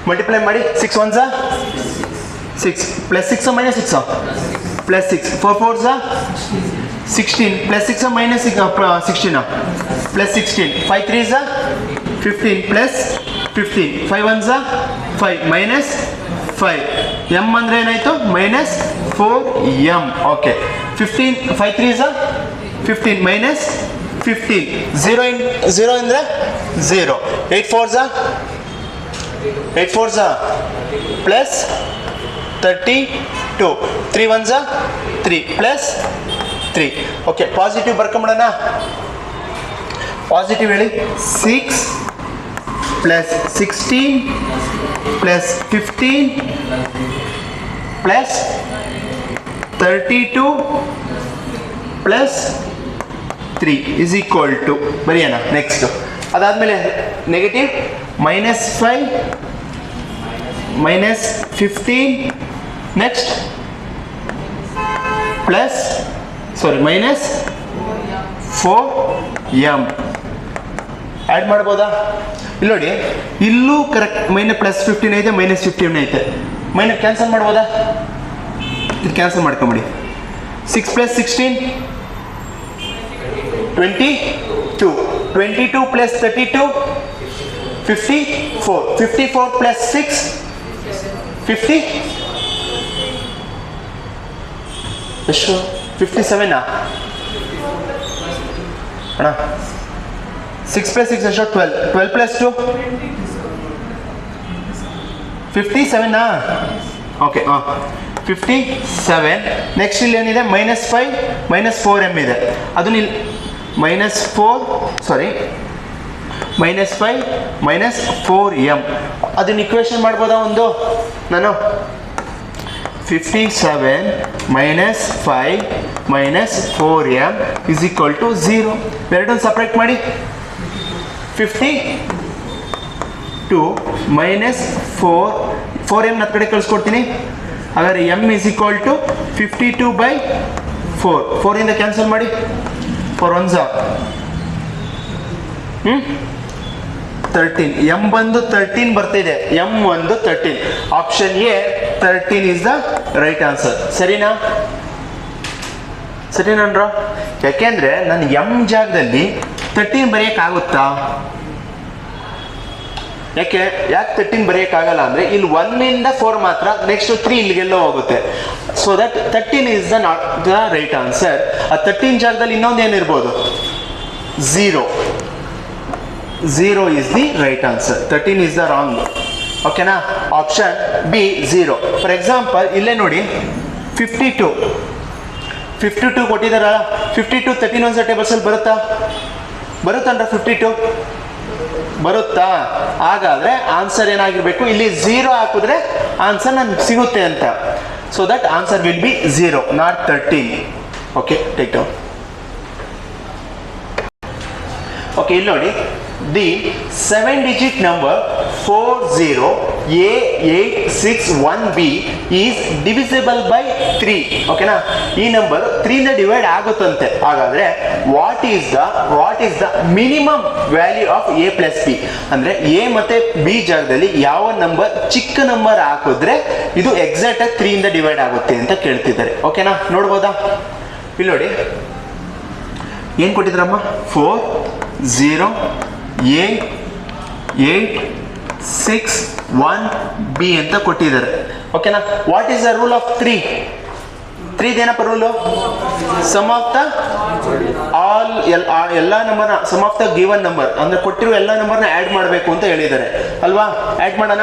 ಮಲ್ಟಿಪ್ಲೈ ಮಾಡಿ 6 1 6 plus 6 minus 6 plus 6 4 4 16 plus 6 minus 16 plus 16 5 3 15 plus 15 5 1 5 minus 5 m ಅಂದರೆ ಏನಾಯಿತು ಮೈನಸ್ 4m ಓಕೆ 15 5 3 15 ಮೈನಸ್ 15 0 ಅಂದರೆ 0 8 4 ಪ್ಲಸ್ 32 3 1 3 ಪ್ಲಸ್ 3 ಓಕೆ ಪಾಸಿಟಿವ್ ಬರ್ಕೊಂಬಿಡೋಣ ಪಾಸಿಟಿವ್ ಹೇಳಿ 6 plus 16 plus 15 plus 32 plus 3 is equal to ಬರೆಯೋಣ next ಅದಾದಮೇಲೆ negative minus 5 minus 15 next plus minus 4m add ಮಾಡ್ಬೋದಾ? ಇಲ್ಲಿ ನೋಡಿ, ಇಲ್ಲೂ ಕರೆಕ್ಟ್ -15 ಐತೆ, -15 ಐತೆ, ಕ್ಯಾನ್ಸಲ್ ಮಾಡ್ಬೋದಾ? ಇದು ಕ್ಯಾನ್ಸಲ್ ಮಾಡ್ಕೊಂಬಿಡಿ. 6 + 16 22, 22 + 32 54, 54 + 6 50 ಎಷ್ಟು? 57 ಅಣ್ಣ. 6 + 6 ಎಷ್ಟು? 12, 12 + 2 57 ಓಕೆ. 57. ನೆಕ್ಸ್ಟ್ ಇಲ್ಲಿ ಏನಿದೆ? -5 -4m ಇದೆ. ಅದನ್ನ ಇಲ್ಲಿ -5 -4m ಅದನ್ನ ಇಕ್ವೇಷನ್ ಮಾಡ್ಬೋದಾ ಒಂದು ನಾನು? 57 - 5 - 4m = 0. ಎರಡನ್ನು ಸಪ್ರೇಟ್ ಮಾಡಿ. 52 - 4m ನ ಕಡೆ ಕಳಿಸ್ಕೊಡ್ತೀನಿ. ಹಾಗಾದ್ರೆ m = 52/4. 4 ಇಂದ ಕ್ಯಾನ್ಸಲ್ ಮಾಡಿ. 4 1s 13. m ಬಂದು 13 ಬರ್ತಿದೆ. m ಒಂದು 13. Option A 13 is the right answer. ಸರಿನಾ ಯಾಕೆಂದ್ರೆ ನಾನು m ಜಾಗದಲ್ಲಿ 13 ಬರೆಯಕ್ಕಾಗುತ್ತಾ? ಯಾಕೆ 13 ಬರೆಯಕ್ಕಾಗಲ್ಲ ಅಂದ್ರೆ ಇಲ್ಲಿ 1 ಇಂದ 4 ಮಾತ್ರ, ನೆಕ್ಸ್ಟ್ 3 ಇಲ್ಲಿಗೆಲ್ಲೋ ಹೋಗುತ್ತೆ. So that 13 is the right answer. ಆ 13 ಜಾಗದಲ್ಲಿ ಇನ್ನೊಂದು ಏನಿರ್ಬೋದು? 0 is the right answer. 13 is the wrong. ಓಕೆನಾ? Option B 0. ಫಾರ್ ಎಕ್ಸಾಂಪಲ್ ಇಲ್ಲೇ ನೋಡಿ, 52 ಕೊಟ್ಟಿದಾರಲ್ಲ, 52 13 ಒಂದ್ಸ ಟೇಬಲ್ಸಲ್ಲಿ ಬರುತ್ತಂದ್ರ 52 ಬರುತ್ತಾ? ಹಾಗಾದ್ರೆ ಆನ್ಸರ್ ಏನಾಗಿರ್ಬೇಕು? ಇಲ್ಲಿ 0 ಹಾಕಿದ್ರೆ ಆನ್ಸರ್ ನನ್ಗೆ ಸಿಗುತ್ತೆ ಅಂತ. So that answer will be 0, not 13. Okay, take down. Okay, ಇಲ್ಲಿ ನೋಡಿ, the 7-digit number 40A861B is divisible by 3. ಓಕೆನಾ? ಈ ನಂಬರ್ 3 ಇಂದ ಡಿವೈಡ್ ಆಗುತ್ತಂತೆ. ಹಾಗಾದ್ರೆ what is the minimum value of A + B? ಅಂದ್ರೆ A ಮತ್ತೆ B ಜಾಗದಲ್ಲಿ ಯಾವ ನಂಬರ್ ಚಿಕ್ಕ ನಂಬರ್ ಹಾಕಿದ್ರೆ ಇದು ಎಕ್ಸಾಕ್ಟ್ ಆಗಿ 3 ಇಂದ ಡಿವೈಡ್ ಆಗುತ್ತೆ ಅಂತ ಕೇಳ್ತಿದ್ದಾರೆ. ಓಕೆನಾ? ನೋಡ್ಬೋದಾ? ಇಲ್ಲಿ ನೋಡಿ, ಏನ್ ಕೊಟ್ಟಿದ್ರಮ್ಮ? 40A861B ಅಂತ ಕೊಟ್ಟಿದ್ದಾರೆ. ಓಕೆನಾ? What is the rule of 3? 3 ಏನಪ್ಪ rule? Sum of the all, ಎಲ್ಲಾ ನಂಬರ್ನ sum of the given number, ಅಂದ್ರೆ ಕೊಟ್ಟಿರೋ ಎಲ್ಲಾ ನಂಬರ್ನ ಆಡ್ ಮಾಡಬೇಕು ಅಂತ ಹೇಳಿದ್ದಾರೆ ಅಲ್ವಾ? ಆಡ್ ಮಾಡೋಣ.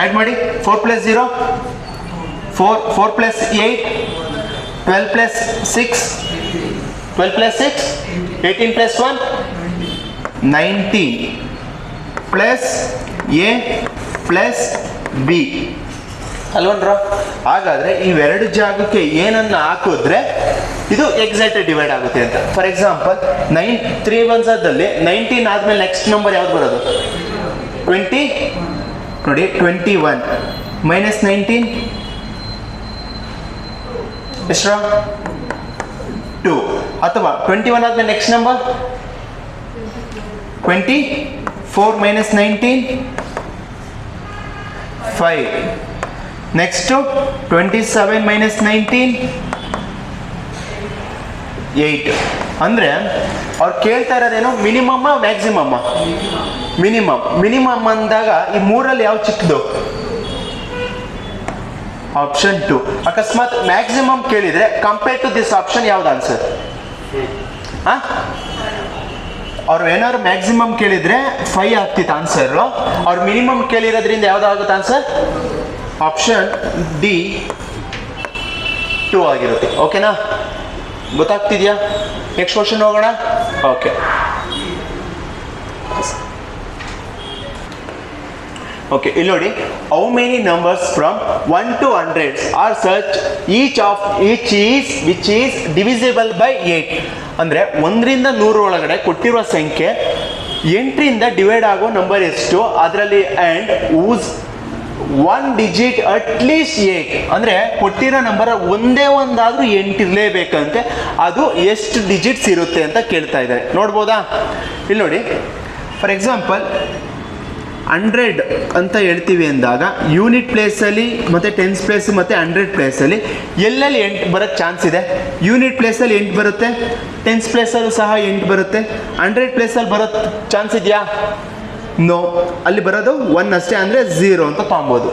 ಆಡ್ ಮಾಡಿ. 4 + 0 4, 4 + 8 12 + 6 12 + 6 18 + 1 19 + A + B ಅಲ್ವನ್ರ? ಹಾಗಾದ್ರೆ ಇವೆರಡು ಜಾಗಕ್ಕೆ ಏನನ್ನ ಹಾಕಿದ್ರೆ ಇದು ಎಕ್ಸಾಕ್ಟ್ ಡಿವೈಡ್ ಆಗುತ್ತೆ ಅಂತ. ಫಾರ್ ಎಕ್ಸಾಂಪಲ್ 3 1ದಲ್ಲಿ 19 ಆದ್ಮೇಲೆ ನೆಕ್ಸ್ಟ್ ನಂಬರ್ ಯಾವ್ದು ಬರೋದು? 20 ನೋಡಿ, 21 - 19 ಎಷ್ಟು? 2. ಅಥವಾ 21 ಆದ್ಮೇಲೆ ನೆಕ್ಸ್ಟ್ ನಂಬರ್ 24 - 19 5. ನೆಕ್ಸ್ಟ್ 27 - 19 8. ಅಂದ್ರೆ ಅವ್ರು ಕೇಳ್ತಾ ಇರೋದೇನು? Minimum maximum? ಮಿನಿಮಮ್ ಅಂದಾಗ ಈ ಮೂರಲ್ಲಿ ಯಾವ ಚಿಕ್ಕದು? ಆಪ್ಷನ್ 2. ಅಕಸ್ಮಾತ್ ಮ್ಯಾಕ್ಸಿಮಮ್ ಕೇಳಿದ್ರೆ ಕಂಪೇರ್ ಟು ದಿಸ್ ಆಪ್ಷನ್ ಯಾವ್ದು ಆನ್ಸರ್? ಅವ್ರು ಏನಾದ್ರು ಮ್ಯಾಕ್ಸಿಮಮ್ ಕೇಳಿದ್ರೆ 5 ಆಗ್ತಿತ್ತು ಆನ್ಸರ್. ಅವ್ರು ಮಿನಿಮಮ್ ಕೇಳಿರೋದ್ರಿಂದ ಯಾವ್ದಾಗುತ್ತೆ ಆನ್ಸರ್? ಆಪ್ಷನ್ ಡಿ 2 ಆಗಿರುತ್ತೆ. ಓಕೆನಾ? ಗೊತ್ತಾಗ್ತಿದ್ಯಾ? ನೆಕ್ಸ್ಟ್ ಕ್ವಶನ್ ಹೋಗೋಣ. ಓಕೆ, ಓಕೆ, ಇಲ್ಲಿ ನೋಡಿ, how many numbers from 1 to 100 are ಸರ್ಚ್ each which is divisible by 8. ಅಂದ್ರೆ 1ರಿಂದ 100 ಒಳಗಡೆ ಕೊಟ್ಟಿರುವ ಸಂಖ್ಯೆ 8ರಿಂದ ಡಿವೈಡ್ ಆಗೋ ನಂಬರ್ ಎಷ್ಟು? ಅದರಲ್ಲಿ ಅಂಡ್ 1 ಡಿಜಿಟ್ ಅಟ್ಲೀಸ್ಟ್ 8 ಅಂದರೆ ಕೊಟ್ಟಿರೋ ನಂಬರ್ ಒಂದೇ ಒಂದಾದರೂ 8 ಇರಲೇಬೇಕಂತೆ. ಅದು ಎಷ್ಟು ಡಿಜಿಟ್ಸ್ ಇರುತ್ತೆ ಅಂತ ಕೇಳ್ತಾ ಇದ್ದಾರೆ. ನೋಡ್ಬೋದಾ? ಇಲ್ಲಿ ನೋಡಿ, ಫಾರ್ ಎಕ್ಸಾಂಪಲ್ 100 ಅಂತ ಹೇಳ್ತೀವಿ ಅಂದಾಗ ಯೂನಿಟ್ ಪ್ಲೇಸಲ್ಲಿ ಮತ್ತು ಟೆನ್ಸ್ ಪ್ಲೇಸ್ ಮತ್ತು 100 ಪ್ಲೇಸಲ್ಲಿ ಎಲ್ಲೆಲ್ಲಿ 8 ಬರೋಕ್ಕೆ ಚಾನ್ಸ್ ಇದೆ? ಯೂನಿಟ್ ಪ್ಲೇಸಲ್ಲಿ 8 ಬರುತ್ತೆ, ಟೆನ್ಸ್ ಪ್ಲೇಸಲ್ಲೂ ಸಹ 8 ಬರುತ್ತೆ. 100 ಪ್ಲೇಸಲ್ಲಿ ಬರೋ ಚಾನ್ಸ್ ಇದೆಯಾ? ನೋ, ಅಲ್ಲಿ ಬರೋದು 1 ಅಷ್ಟೇ, ಅಂದರೆ 0 ಅಂತ ತೊಗೊಬೋದು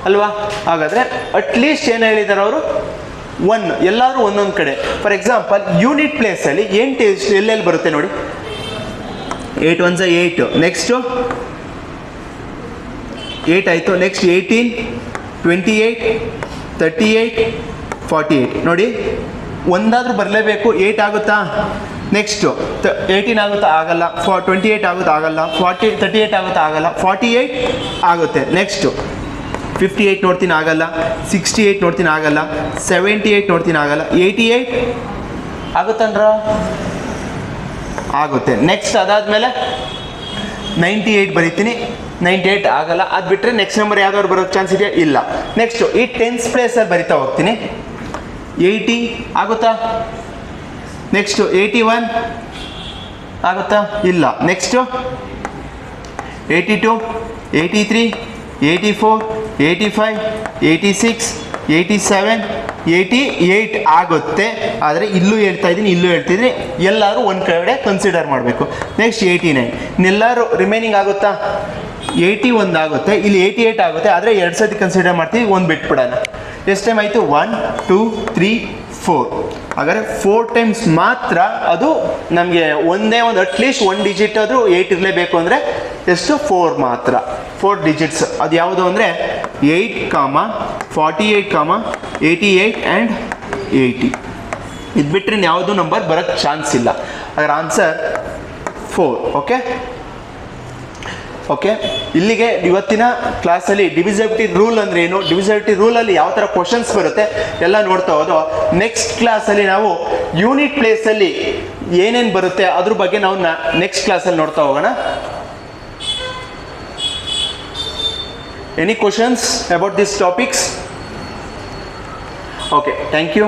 ಅಲ್ವಾ? ಹಾಗಾದರೆ ಅಟ್ಲೀಸ್ಟ್ ಏನು ಹೇಳಿದ್ದಾರೆ ಅವರು? 1, ಎಲ್ಲರೂ ಒಂದೊಂದು ಕಡೆ. ಫಾರ್ ಎಕ್ಸಾಂಪಲ್ ಯೂನಿಟ್ ಪ್ಲೇಸಲ್ಲಿ 8 ಎಲ್ಲೆಲ್ಲಿ ಬರುತ್ತೆ ನೋಡಿ. 8 1 8, ನೆಕ್ಸ್ಟು 8 ಆಯಿತು, ನೆಕ್ಸ್ಟ್ 18, 28, 38, 48 ನೋಡಿ, ಒಂದಾದರೂ ಬರಲೇಬೇಕು. 8 ಆಗುತ್ತಾ? ನೆಕ್ಸ್ಟು 18 ಆಗುತ್ತಾ? ಆಗಲ್ಲ. 28 ಆಗುತ್ತಾ? ಆಗಲ್ಲ. 38 ಆಗುತ್ತಾ? ಆಗಲ್ಲ. 48 ಆಗುತ್ತೆ. ನೆಕ್ಸ್ಟು 58 ನೋಡ್ತೀನಿ, ಆಗಲ್ಲ. 68 ನೋಡ್ತೀನಿ, ಆಗಲ್ಲ. 78 ನೋಡ್ತೀನಿ, ಆಗಲ್ಲ. 88 ಆಗುತ್ತಂದ್ರ? ಆಗುತ್ತೆ. ನೆಕ್ಸ್ಟ್ ಅದಾದಮೇಲೆ 98 ಬರೀತೀನಿ, 98 ಆಗಲ್ಲ. ಅದು ಬಿಟ್ಟರೆ ನೆಕ್ಸ್ಟ್ ನಂಬರ್ ಯಾವ್ದಾದ್ರು ಬರೋಕ್ಕೆ ಚಾನ್ಸ್ ಇದೆಯಾ? ಇಲ್ಲ. ನೆಕ್ಸ್ಟು ಈ ಟೆನ್ಸ್ ಪ್ಲೇಸಲ್ಲಿ ಬರಿತಾ ಹೋಗ್ತೀನಿ. 80 ಆಗುತ್ತಾ? ನೆಕ್ಸ್ಟು 81 ಆಗುತ್ತಾ? ಇಲ್ಲ. ನೆಕ್ಸ್ಟು 82, 83, 84, 85, 86, 87, 88 ಆಗುತ್ತೆ. ಆದರೆ ಇಲ್ಲೂ ಹೇಳ್ತಾ ಇದ್ದೀನಿ, ಇಲ್ಲೂ ಹೇಳ್ತಿದ್ದೀನಿ, ಎಲ್ಲರೂ ಒಂದು ಕಡೆ ಕನ್ಸಿಡರ್ ಮಾಡಬೇಕು. ನೆಕ್ಸ್ಟ್ 89, ಇನ್ನೆಲ್ಲರೂ ರಿಮೈನಿಂಗ್ ಆಗುತ್ತಾ? 81 ಆಗುತ್ತೆ, ಇಲ್ಲಿ 88 ಆಗುತ್ತೆ. ಆದರೆ 2 ಸತಿ ಕನ್ಸಿಡರ್ ಮಾಡ್ತೀವಿ, ಒಂದು ಬಿಟ್ಬಿಡೋಣ. ಎಷ್ಟು ಟೈಮ್ ಆಯಿತು? 1 2 3 4. ಹಾಗಾದರೆ 4 ಟೈಮ್ಸ್ ಮಾತ್ರ ಅದು ನಮಗೆ ಒಂದೇ ಒಂದು ಅಟ್ಲೀಸ್ಟ್ 1 ಡಿಜಿಟ್ ಆದರೂ 8 ಇರಲೇಬೇಕು. ಅಂದರೆ ಎಷ್ಟು? 4 ಮಾತ್ರ, 4 ಡಿಜಿಟ್ಸ್. ಅದು ಯಾವುದು ಅಂದರೆ 8, 48, 88 ಆ್ಯಂಡ್ 80. ಇದು ಬಿಟ್ಟರೆ ಯಾವುದೂ ನಂಬರ್ ಬರೋಕ್ಕೆ ಚಾನ್ಸ್ ಇಲ್ಲ. ಅದರ ಆನ್ಸರ್ 4. ಓಕೆ, ಇಲ್ಲಿಗೆ ಇವತ್ತಿನ ಕ್ಲಾಸಲ್ಲಿ ಡಿವಿಸಿಬಿಲಿಟಿ ರೂಲ್ ಅಂದರೆ ಏನು, ಡಿವಿಸಿಬಿಲಿಟಿ ರೂಲಲ್ಲಿ ಯಾವ ಥರ ಕ್ವಶನ್ಸ್ ಬರುತ್ತೆ ಎಲ್ಲ ನೋಡ್ತಾ ಹೋದೋ. ನೆಕ್ಸ್ಟ್ ಕ್ಲಾಸಲ್ಲಿ ನಾವು ಯೂನಿಟ್ ಪ್ಲೇಸಲ್ಲಿ ಏನೇನು ಬರುತ್ತೆ ಅದ್ರ ಬಗ್ಗೆ ನಾವು ನೆಕ್ಸ್ಟ್ ಕ್ಲಾಸಲ್ಲಿ ನೋಡ್ತಾ ಹೋಗೋಣ. Any questions about this topics? Okay, thank you.